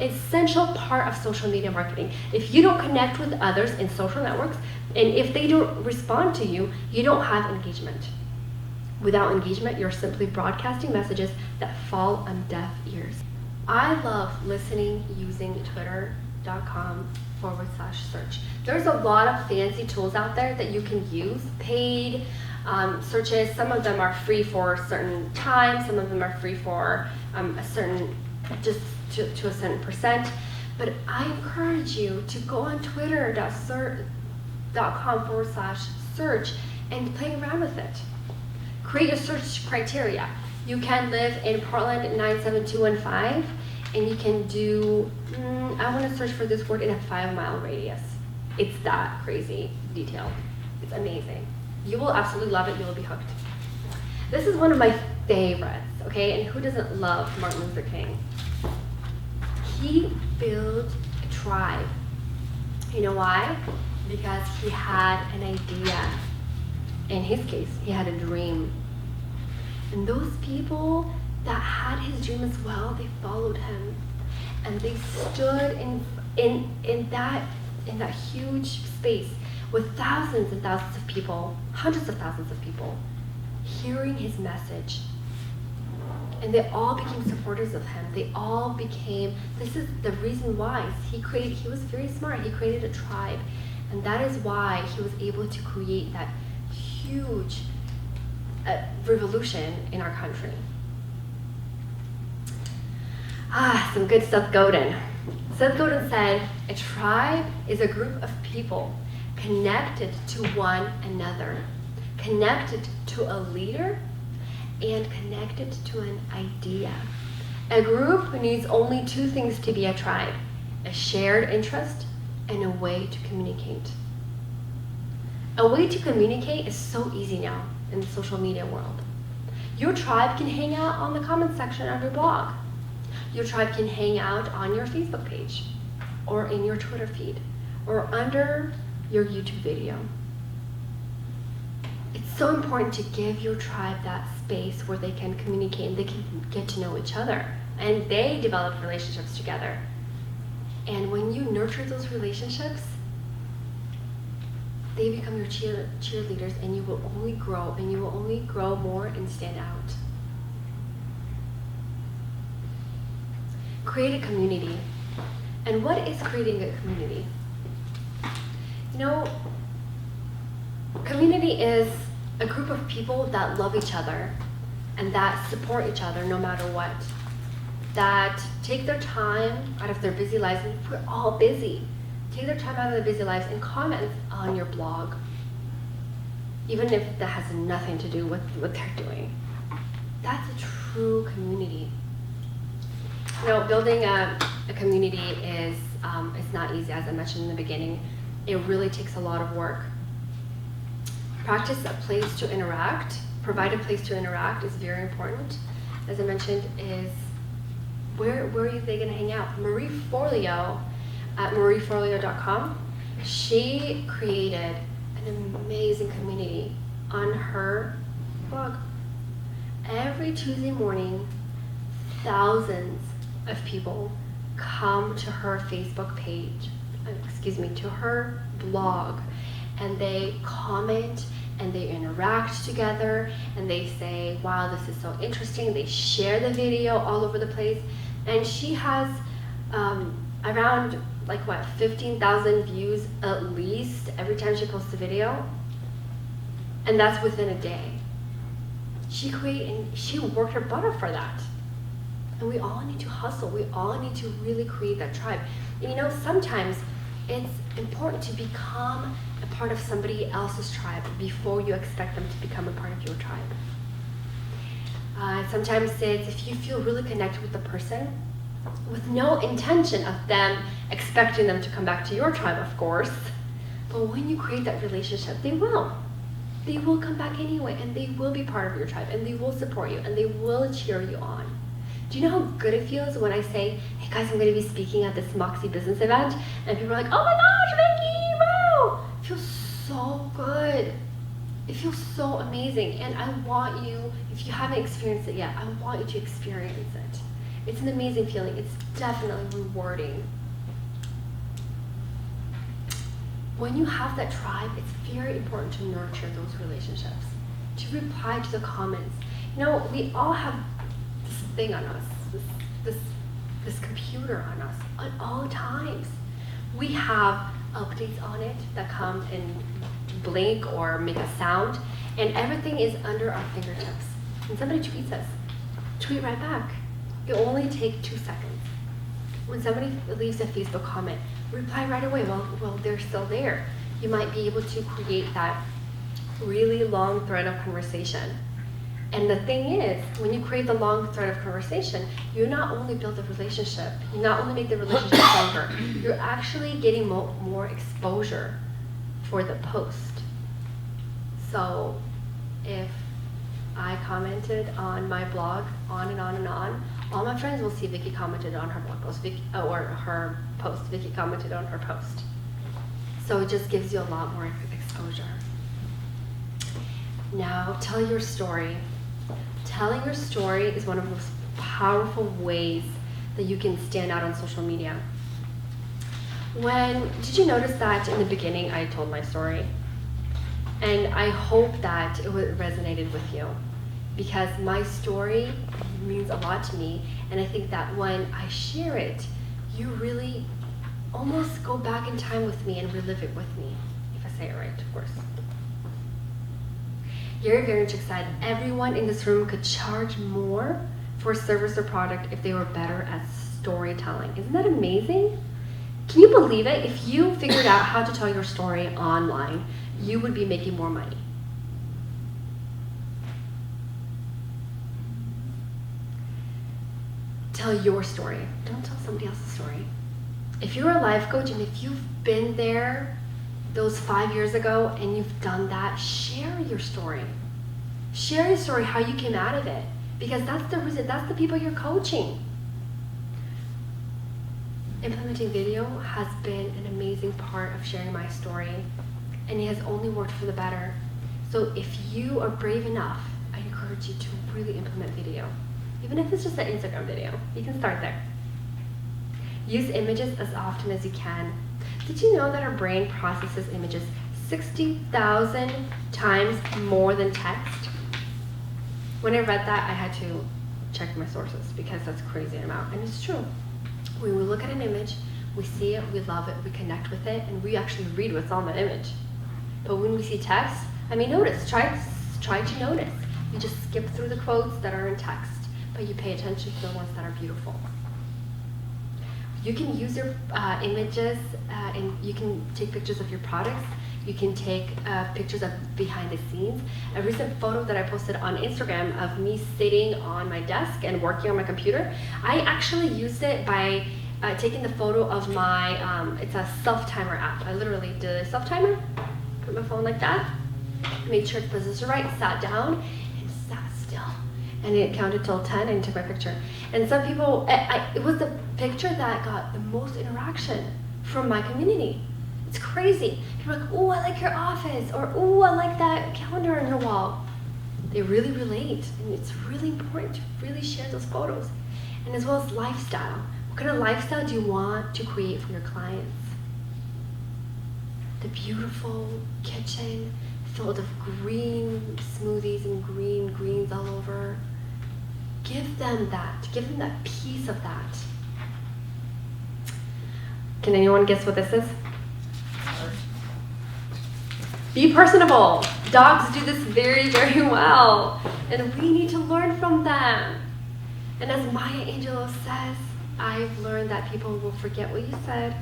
essential part of social media marketing. If you don't connect with others in social networks, and if they don't respond to you, you don't have engagement. Without engagement, you're simply broadcasting messages that fall on deaf ears. I love listening using twitter.com/search. There's a lot of fancy tools out there that you can use, paid searches. Some of them are free for a certain time, some of them are free for just to a certain percent. But I encourage you to go on twitter.com/search search and play around with it. Create your search criteria. You can live in Portland 97215, and you can do, I want to search for this word in a 5-mile radius. It's that crazy detailed. It's amazing. You will absolutely love it. You will be hooked. This is one of my favorites, okay? And who doesn't love Martin Luther King? He built a tribe. You know why? Because he had an idea. In his case, he had a dream. And those people that had his dream as well, they followed him. And they stood in that huge space with thousands and thousands of people, hundreds of thousands of people, hearing his message. And they all became supporters of him. They all became, this is the reason why he was very smart. He created a tribe. And that is why he was able to create that huge revolution in our country. Some good Seth Godin. Seth Godin said, a tribe is a group of people connected to one another, connected to a leader, and connected to an idea. A group needs only 2 things to be a tribe: a shared interest and a way to communicate. A way to communicate is so easy now in the social media world. Your tribe can hang out on the comment section of your blog. Your tribe can hang out on your Facebook page, or in your Twitter feed, or under your YouTube video. It's so important to give your tribe that space where they can communicate and they can get to know each other, and they develop relationships together. And when you nurture those relationships, they become your cheerleaders, and you will only grow, and you will only grow more and stand out. Create a community. And what is creating a community? You know, community is a group of people that love each other and that support each other no matter what. That take their time out of their busy lives, and we're all busy. Take their time out of their busy lives and comment on your blog, even if that has nothing to do with what they're doing. That's a true community. You know, building a community is not easy, as I mentioned in the beginning. It really takes a lot of work. Practice a place to interact. Provide a place to interact is very important. As I mentioned, is where are they going to hang out? Marie Forleo at marieforleo.com, she created an amazing community on her blog. Every Tuesday morning, thousands of people come to her Facebook page, to her blog, and they comment and they interact together and they say, wow, this is so interesting. They share the video all over the place. And she has around 15,000 views at least every time she posts a video. And that's within a day. She worked her butt off for that. And we all need to hustle. We all need to really create that tribe. And you know, sometimes it's important to become a part of somebody else's tribe before you expect them to become a part of your tribe. Sometimes it's if you feel really connected with the person, with no intention of them expecting them to come back to your tribe, of course, but when you create that relationship, they will. They will come back anyway, and they will be part of your tribe, and they will support you, and they will cheer you on. Do you know how good it feels when I say, hey guys, I'm going to be speaking at this Moxie business event, and people are like, oh my gosh, Vicky, wow! It feels so good. It feels so amazing, and I want you, if you haven't experienced it yet, I want you to experience it. It's an amazing feeling. It's definitely rewarding. When you have that tribe, it's very important to nurture those relationships, to reply to the comments. You know, we all have this thing on us, this computer on us at all times. We have updates on it that come and blink or make a sound, and everything is under our fingertips. When somebody tweets us, tweet right back. It only takes 2 seconds. When somebody leaves a Facebook comment, reply right away. Well, they're still there. You might be able to create that really long thread of conversation. And the thing is, when you create the long thread of conversation, you not only build the relationship, you not only make the relationship stronger, you're actually getting more exposure for the post. So if I commented on my blog on and on and on, all my friends will see Vicky commented on her blog post, or her post. Vicky commented on her post. So it just gives you a lot more exposure. Now, tell your story. Telling your story is one of the most powerful ways that you can stand out on social media. Did you notice that in the beginning I told my story? And I hope that it resonated with you, because my story means a lot to me, and I think that when I share it, you really almost go back in time with me and relive it with me, if I say it right, of course. Gary Vaynerchuk said everyone in this room could charge more for a service or product if they were better at storytelling. Isn't that amazing? Can you believe it? If you figured out how to tell your story online, you would be making more money. Tell your story. Don't tell somebody else's story. If you're a life coach and if you've been there those 5 years ago and you've done that, share your story. Share your story, how you came out of it, because that's the reason, that's the people you're coaching. Implementing video has been an amazing part of sharing my story, and it has only worked for the better. So if you are brave enough, I encourage you to really implement video. Even if it's just an Instagram video, you can start there. Use images as often as you can. Did you know that our brain processes images 60,000 times more than text? When I read that, I had to check my sources, because that's a crazy amount, and it's true. When we look at an image, we see it, we love it, we connect with it, and we actually read what's on the image. But when we see text, notice, try to notice. You just skip through the quotes that are in text, but you pay attention to the ones that are beautiful. You can use your images, and you can take pictures of your products. You can take pictures of behind the scenes. A recent photo that I posted on Instagram of me sitting on my desk and working on my computer, I actually used it by taking the photo of my, it's a self-timer app. I literally did a self-timer, put my phone like that, made sure the position right, sat down, and sat still. And it counted till 10 and took my picture. And some people, it was the picture that got the most interaction from my community. It's crazy. People are like, oh, I like your office, or oh, I like that calendar on your wall. They really relate, and it's really important to really share those photos. And as well as lifestyle. What kind of lifestyle do you want to create for your clients? The beautiful kitchen filled of green smoothies and greens all over. Give them that piece of that. Can anyone guess what this is? Be personable. Dogs do this very, very well, and we need to learn from them. And as Maya Angelou says, I've learned that people will forget what you said,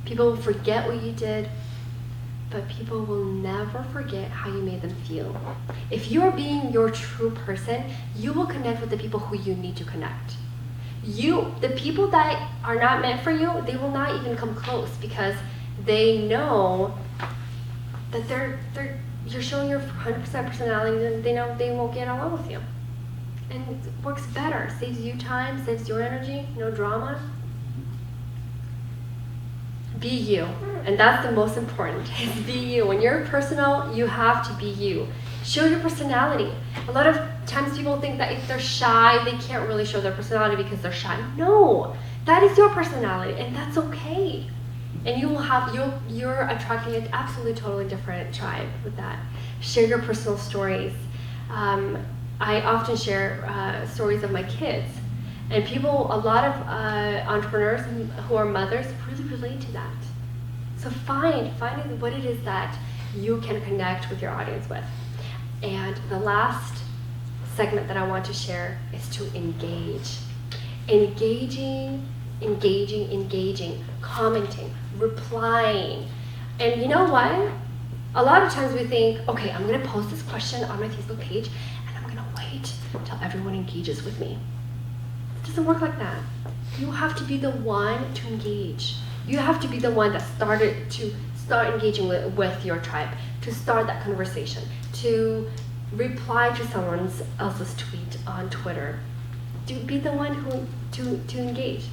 people will forget what you did, but people will never forget how you made them feel. If you are being your true person, you will connect with the people who you need to connect. The people that are not meant for you, they will not even come close, because they know that you're showing your 100% personality, and they know they won't get along with you. And it works better, saves you time, saves your energy, no drama. Be you, and that's the most important, is be you. When you're personal, you have to be you. Show your personality. A lot of times people think that if they're shy, they can't really show their personality because they're shy. No, that is your personality, and that's okay. And you're attracting an absolutely totally different tribe with that. Share your personal stories. I often share stories of my kids, and a lot of entrepreneurs who are mothers really relate to that. So find what it is that you can connect with your audience with. And the last segment that I want to share is to engage. Engaging, commenting, replying. And you know what? A lot of times we think, okay, I'm gonna post this question on my Facebook page and I'm gonna wait until everyone engages with me. It doesn't work like that. You have to be the one to engage. You have to be the one that started to start engaging with your tribe, to start that conversation, to reply to someone else's tweet on Twitter. To be the one who to engage.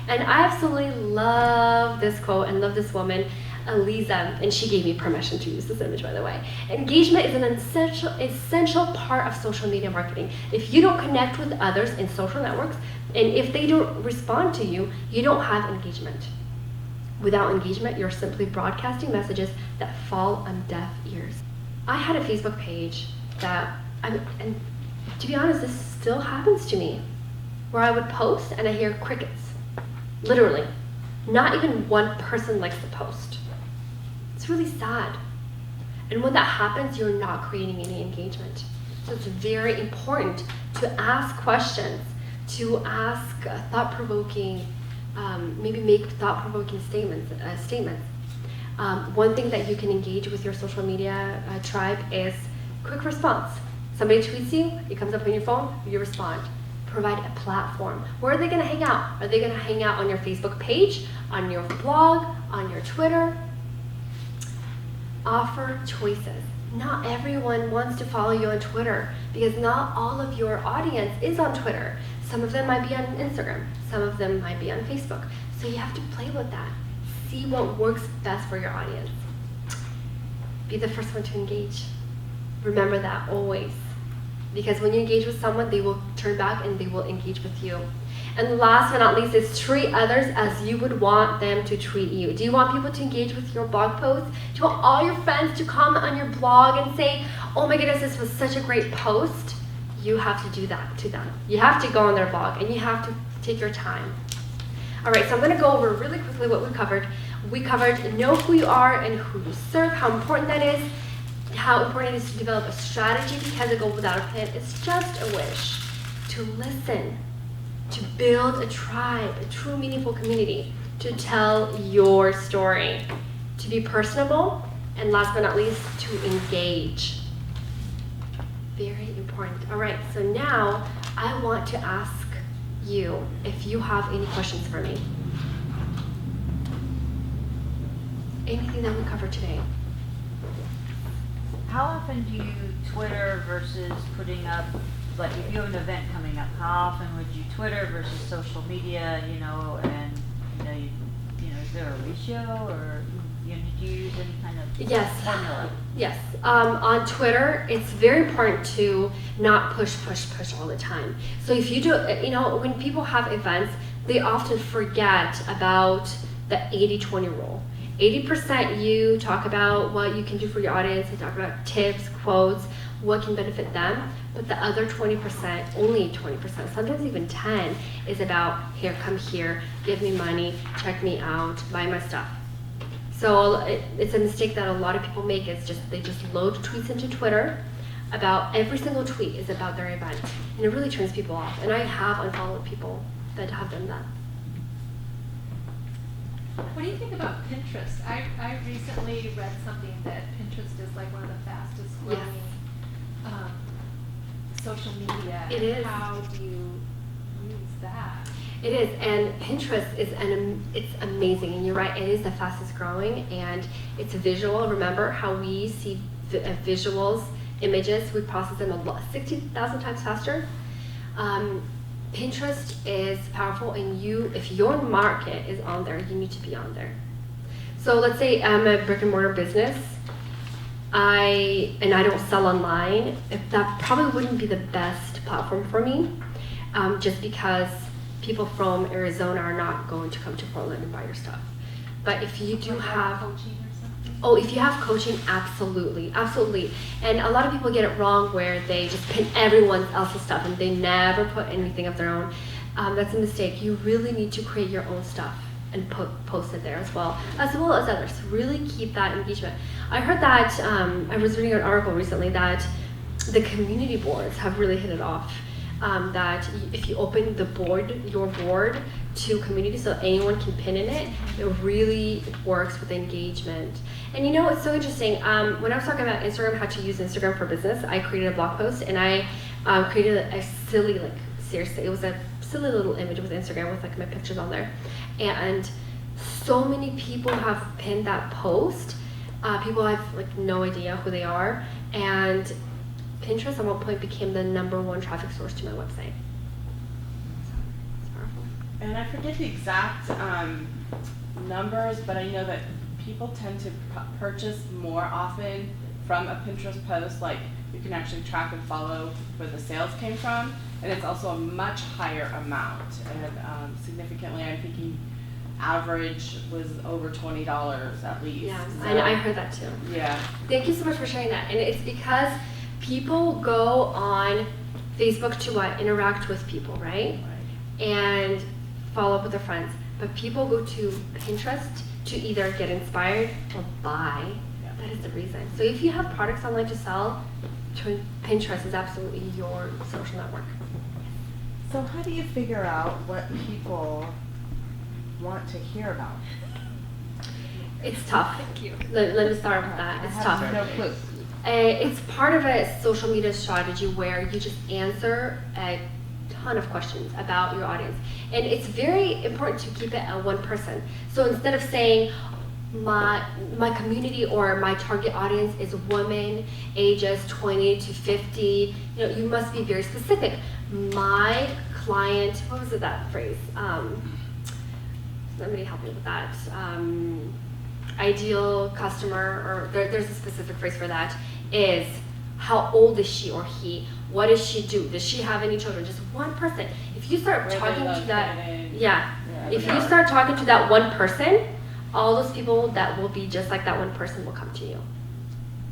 And I absolutely love this quote and love this woman, Eliza, and she gave me permission to use this image, by the way. Engagement is an essential part of social media marketing. If you don't connect with others in social networks, and if they don't respond to you, you don't have engagement. Without engagement, you're simply broadcasting messages that fall on deaf ears. I had a Facebook page that, and to be honest, this still happens to me, where I would post and I hear crickets. Literally. Not even one person likes the post. It's really sad. And when that happens, you're not creating any engagement. So it's very important to ask questions, to ask thought-provoking, maybe make thought-provoking statements. One thing that you can engage with your social media tribe is quick response. Somebody tweets you, it comes up on your phone, you respond. Provide a platform. Where are they going to hang out? Are they going to hang out on your Facebook page, on your blog, on your Twitter? Offer choices. Not everyone wants to follow you on Twitter because not all of your audience is on Twitter. Some of them might be on Instagram. Some of them might be on Facebook. So you have to play with that. See what works best for your audience. Be the first one to engage. Remember that always. Because when you engage with someone, they will turn back and they will engage with you. And last but not least is treat others as you would want them to treat you. Do you want people to engage with your blog posts? Do you want all your friends to comment on your blog and say, oh my goodness, this was such a great post? You have to do that to them. You have to go on their blog and you have to take your time. All right, so I'm going to go over really quickly what we covered. We covered know who you are and who you serve, how important that is, how important it is to develop a strategy because a goal without a plan is just a wish. To listen, to build a tribe, a true meaningful community, to tell your story, to be personable, and last but not least, to engage. Very important. All right, so now I want to ask you if you have any questions for me. Anything that we covered today? How often do you Twitter versus putting up, like if you have an event coming up, how often would you Twitter versus social media, and is there a ratio or do you use any kind of formula? Yes. On Twitter, it's very important to not push all the time. So if you do, when people have events, they often forget about the 80-20 rule. 80% you talk about what you can do for your audience, you talk about tips, quotes, what can benefit them, but the other 20%, only 20%, sometimes even 10, is about, here, come here, give me money, check me out, buy my stuff. So it's a mistake that a lot of people make, is they just load tweets into Twitter about, every single tweet is about their event, and it really turns people off, and I have unfollowed people that have done that. What do you think about Pinterest? I recently read something that Pinterest is like one of the fastest growing social media. It is. How do you use that? It is, and Pinterest it's amazing, and you're right, it is the fastest growing, and it's visual. Remember how we see visuals, images, we process them 60,000 times faster. Pinterest is powerful, and if your market is on there, you need to be on there. So let's say I'm a brick and mortar business, I don't sell online. That probably wouldn't be the best platform for me, just because people from Arizona are not going to come to Portland and buy your stuff. But if you do have coaching or something? Oh, if you have coaching, absolutely. And a lot of people get it wrong where they just pin everyone else's stuff and they never put anything of their own. That's a mistake. You really need to create your own stuff and post it there as well as others. Really keep that engagement. I heard that, I was reading an article recently that the community boards have really hit it off. if you open your board to community so anyone can pin in it, it really works with engagement. And you know, it's so interesting. When I was talking about Instagram, how to use Instagram for business, I created a blog post and I created a silly, like seriously, it was a silly little image with Instagram with like my pictures on there. And so many people have pinned that post. People have like no idea who they are. And Pinterest at one point became the #1 traffic source to my website. So it's powerful. And I forget the exact numbers, but I know that people tend to purchase more often from a Pinterest post. Like you can actually track and follow where the sales came from, and it's also a much higher amount. And significantly, I'm thinking average was over $20 at least. Yeah, So, I heard that too. Yeah. Thank you so much for sharing that. And it's because people go on Facebook to what? Interact with people, right? And follow up with their friends. But people go to Pinterest to either get inspired or buy. Yeah. That is the reason. So if you have products online to sell, Pinterest is absolutely your social network. So how do you figure out what people want to hear about? It's tough. Thank you. Let me start with that. It's I tough. have no clue. It's part of a social media strategy where you just answer a ton of questions about your audience. And it's very important to keep it at one person. So instead of saying, my community or my target audience is women ages 20 to 50, you know, you must be very specific. My client, what was it, that phrase? Somebody help me with that. Ideal customer, or there's a specific phrase for that, is how old is she or he? What does she do? Does she have any children? Just one person. If you start Where talking they're to that, located. yeah. Yeah, If yeah. you start talking to that one person, all those people that will be just like that one person will come to you.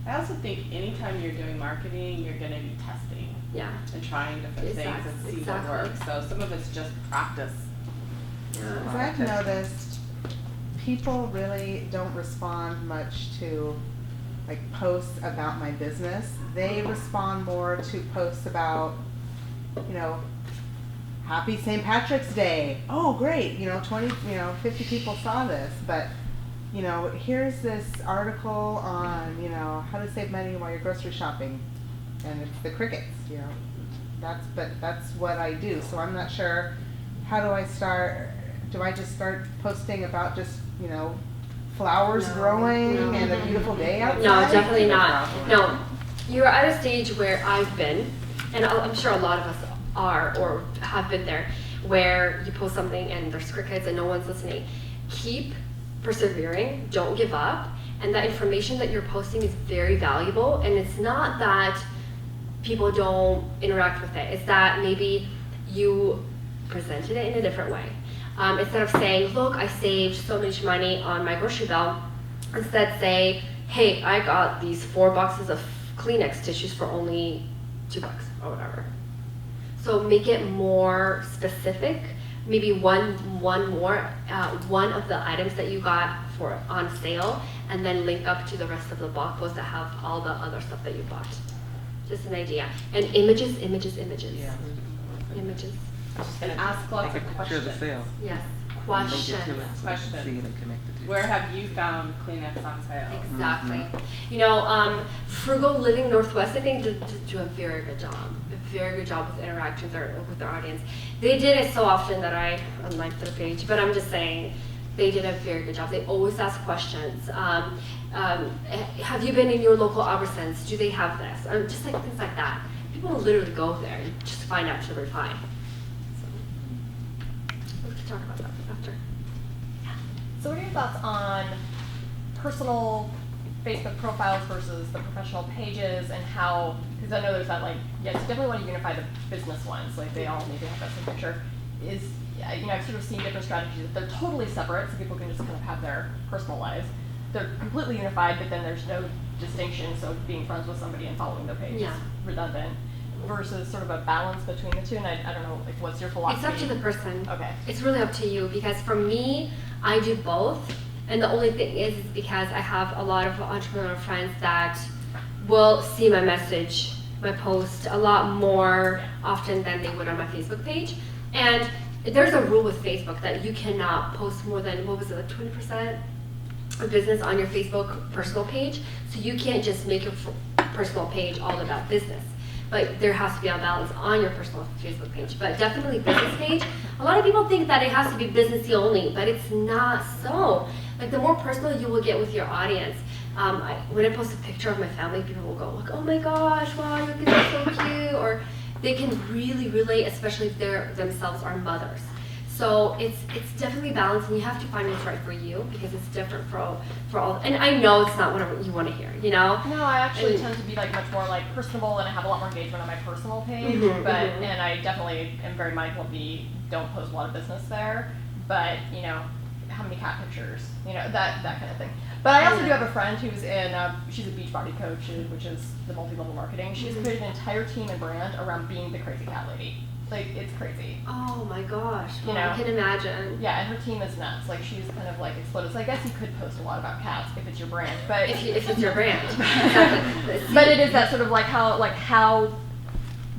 I also think anytime you're doing marketing, you're going to be testing Yeah. and trying different things and see Exactly. what works. So some of it's just practice. Because Yeah. I've noticed people really don't respond much to like posts about my business. They respond more to posts about, you know, happy St. Patrick's Day. Oh, great. 50 people saw this, but here's this article on, how to save money while you're grocery shopping. And it's the crickets, that's what I do. So I'm not sure, how do I start? Do I just start posting about just, flowers No, growing no. and a beautiful day outside? No, definitely not. No, you're at a stage where I've been, and I'm sure a lot of us are or have been there, where you post something and there's crickets and no one's listening. Keep persevering, don't give up, and that information that you're posting is very valuable, and it's not that people don't interact with it, it's that maybe you presented it in a different way. Instead of saying, look, I saved so much money on my grocery bill, instead say, hey, I got these 4 boxes of Kleenex tissues for only $2 or whatever. So make it more specific. Maybe one of the items that you got for on sale, and then link up to the rest of the blog posts that have all the other stuff that you bought. Just an idea. And images. Yeah. Images. And ask lots Take of a picture of the questions. sale. Yes. Link it Questions. to it so they can Questions. see it and connect it to it. Where have you found Kleenex on sale? Exactly. Frugal Living Northwest, I think, did do a very good job. A very good job with interacting with their audience. They did it so often that I unliked their page, but I'm just saying they did a very good job. They always ask questions. Have you been in your local Albertsons? Do they have this? Just like things like that. People will literally go there and just find out to reply. So we can talk about that after. So what are your thoughts on personal Facebook profiles versus the professional pages, and how, because I know there's that, like, yes, you definitely want to unify the business ones, like they all need to have that same picture. I've sort of seen different strategies that they're totally separate, so people can just kind of have their personal lives. They're completely unified, but then there's no distinction, so being friends with somebody and following their page Yeah. is redundant, versus sort of a balance between the two, and I don't know, like, what's your philosophy? It's up to the person. Okay. It's really up to you, because for me, I do both. And the only thing is because I have a lot of entrepreneur friends that will see my message my post a lot more often than they would on my Facebook page. And there's a rule with Facebook that you cannot post more than, what was it, like 20% of business on your Facebook personal page. So you can't just make your personal page all about business. But there has to be a balance on your personal Facebook page. But definitely business page. A lot of people think that it has to be businessy only, but it's not so. Like the more personal you will get with your audience. When I post a picture of my family, people will go like, "Oh my gosh, wow, your kids are so cute," or they can really relate, especially if they themselves are mothers. So it's definitely balanced, and you have to find what's right for you because it's different for all. And I know it's not what you want to hear, you know. No, I actually And- tend to be like much more like personable, and I have a lot more engagement on my personal page. Mhm, but mhm. and I definitely am very mindful of don't post a lot of business there. But you know, how many cat pictures, you know, that kind of thing. But I also do have a friend who's in. She's a Beachbody coach, which is the multi-level marketing. She's created an entire team and brand around being the crazy cat lady. Like it's crazy. Oh my gosh, You wow, know. I can imagine. Yeah, and her team is nuts. Like she's kind of like exploded. So I guess you could post a lot about cats if it's your brand, but If it's your brand. Exactly. but it is that sort of like how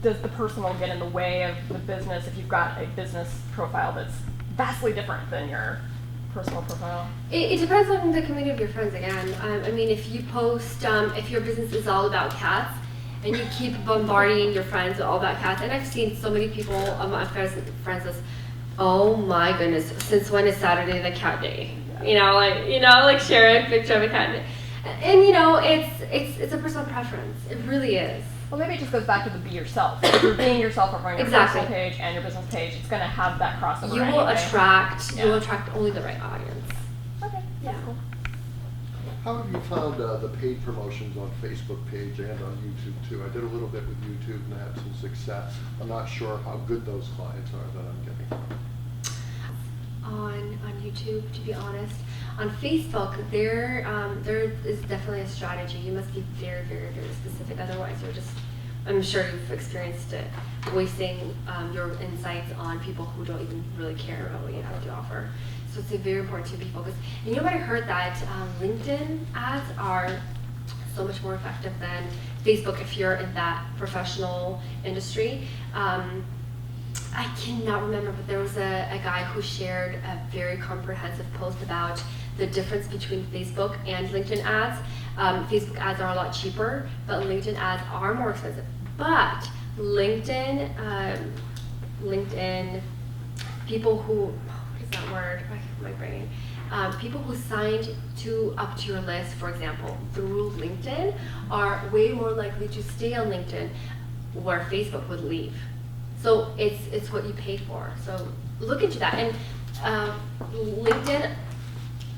does the personal get in the way of the business if you've got a business profile that's vastly different than your personal profile? It depends on the community of your friends again. I mean, if you post, if your business is all about cats, and you keep bombarding your friends with all about cats, and I've seen so many people, my friends says, "Oh my goodness, since when is Saturday the cat day?" Like share a picture of a cat day. And you know, it's a personal preference. It really is. Well, maybe it just goes back to the be yourself. If you're being yourself over on your Exactly. personal page and your business page, it's going to have that crossover. You will anyway. you will Yeah. attract only the right audience. Okay, Yeah. that's cool. How have you found the paid promotions on Facebook page and on YouTube too? I did a little bit with YouTube and I had some success. I'm not sure how good those clients are that I'm getting. On YouTube, to be honest. On Facebook, there is definitely a strategy. You must be very, very, very specific. Otherwise, you're just, I'm sure you've experienced it, wasting your insights on people who don't even really care about what you have to offer. So it's very important to be focused. And you know what I heard, that LinkedIn ads are so much more effective than Facebook if you're in that professional industry. I cannot remember, but there was a guy who shared a very comprehensive post about the difference between Facebook and LinkedIn ads. Facebook ads are a lot cheaper, but LinkedIn ads are more expensive. But LinkedIn, people who, what is that word? My brain. People who signed up to your list, for example, through LinkedIn, are way more likely to stay on LinkedIn, where Facebook would leave. So it's what you pay for. So look into that. And LinkedIn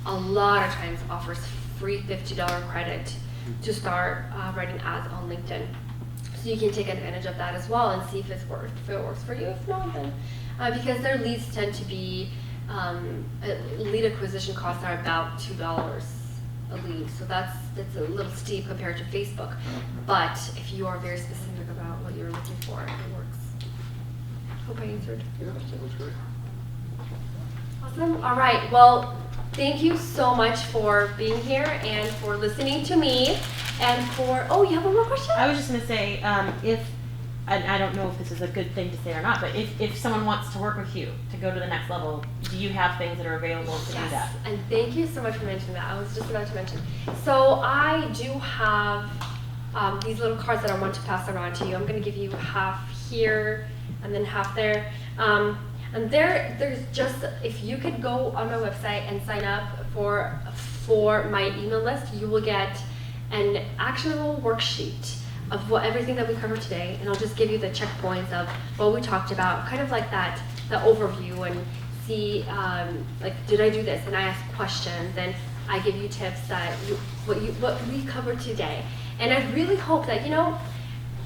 a lot of times offers free $50 credit to start writing ads on LinkedIn. So you can take advantage of that as well and see if it works for you. If not, then because their leads tend to be lead acquisition costs are about $2 a lead. So that's a little steep compared to Facebook. But if you are very specific about what you're looking for, it works. Hope I answered your Yeah, question. that was great. Awesome. All right. Well, thank you so much for being here and for listening to me and for, oh, you have one more question? I was just going to say, and I don't know if this is a good thing to say or not, but if someone wants to work with you to go to the next level, do you have things that are available to do that? And thank you so much for mentioning that. I was just about to mention. So I do have these little cards that I want to pass around to you. I'm going to give you half here and then half there. And there's just, if you could go on my website and sign up for my email list, you will get an actionable worksheet of everything that we covered today, and I'll just give you the checkpoints of what we talked about, kind of like that, the overview, and see, like, did I do this? And I ask questions, and I give you tips that what we covered today. And I really hope that,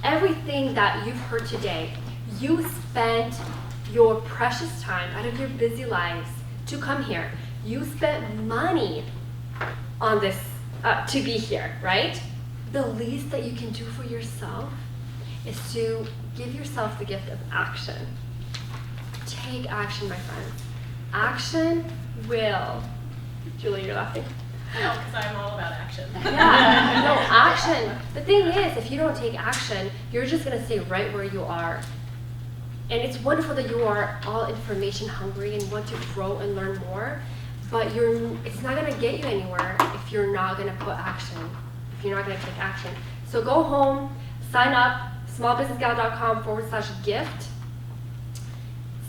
everything that you've heard today, you spent your precious time out of your busy lives to come here. You spent money on this to be here, right? The least that you can do for yourself is to give yourself the gift of action. Take action, my friends. Action will, Julie, you're laughing. No, because I'm all about action. Yeah, no, action. The thing is, if you don't take action, you're just going to stay right where you are. And it's wonderful that you are all information hungry and want to grow and learn more, but it's not going to get you anywhere if you're not going to put action, if you're not going to take action. So go home, sign up, smallbusinessgal.com/gift.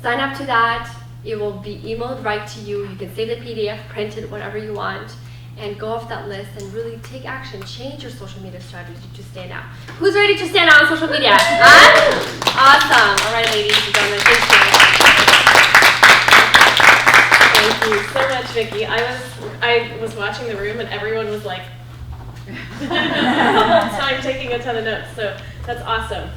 Sign up to that. It will be emailed right to you. You can save the PDF, print it, whatever you want, and go off that list and really take action. Change your social media strategy to stand out. Who's ready to stand out on social media? Huh? Awesome. All right, ladies and gentlemen, thank you. Thank you so much, Vicki. I was watching the room and everyone was like, the whole time taking a ton of notes. So that's awesome.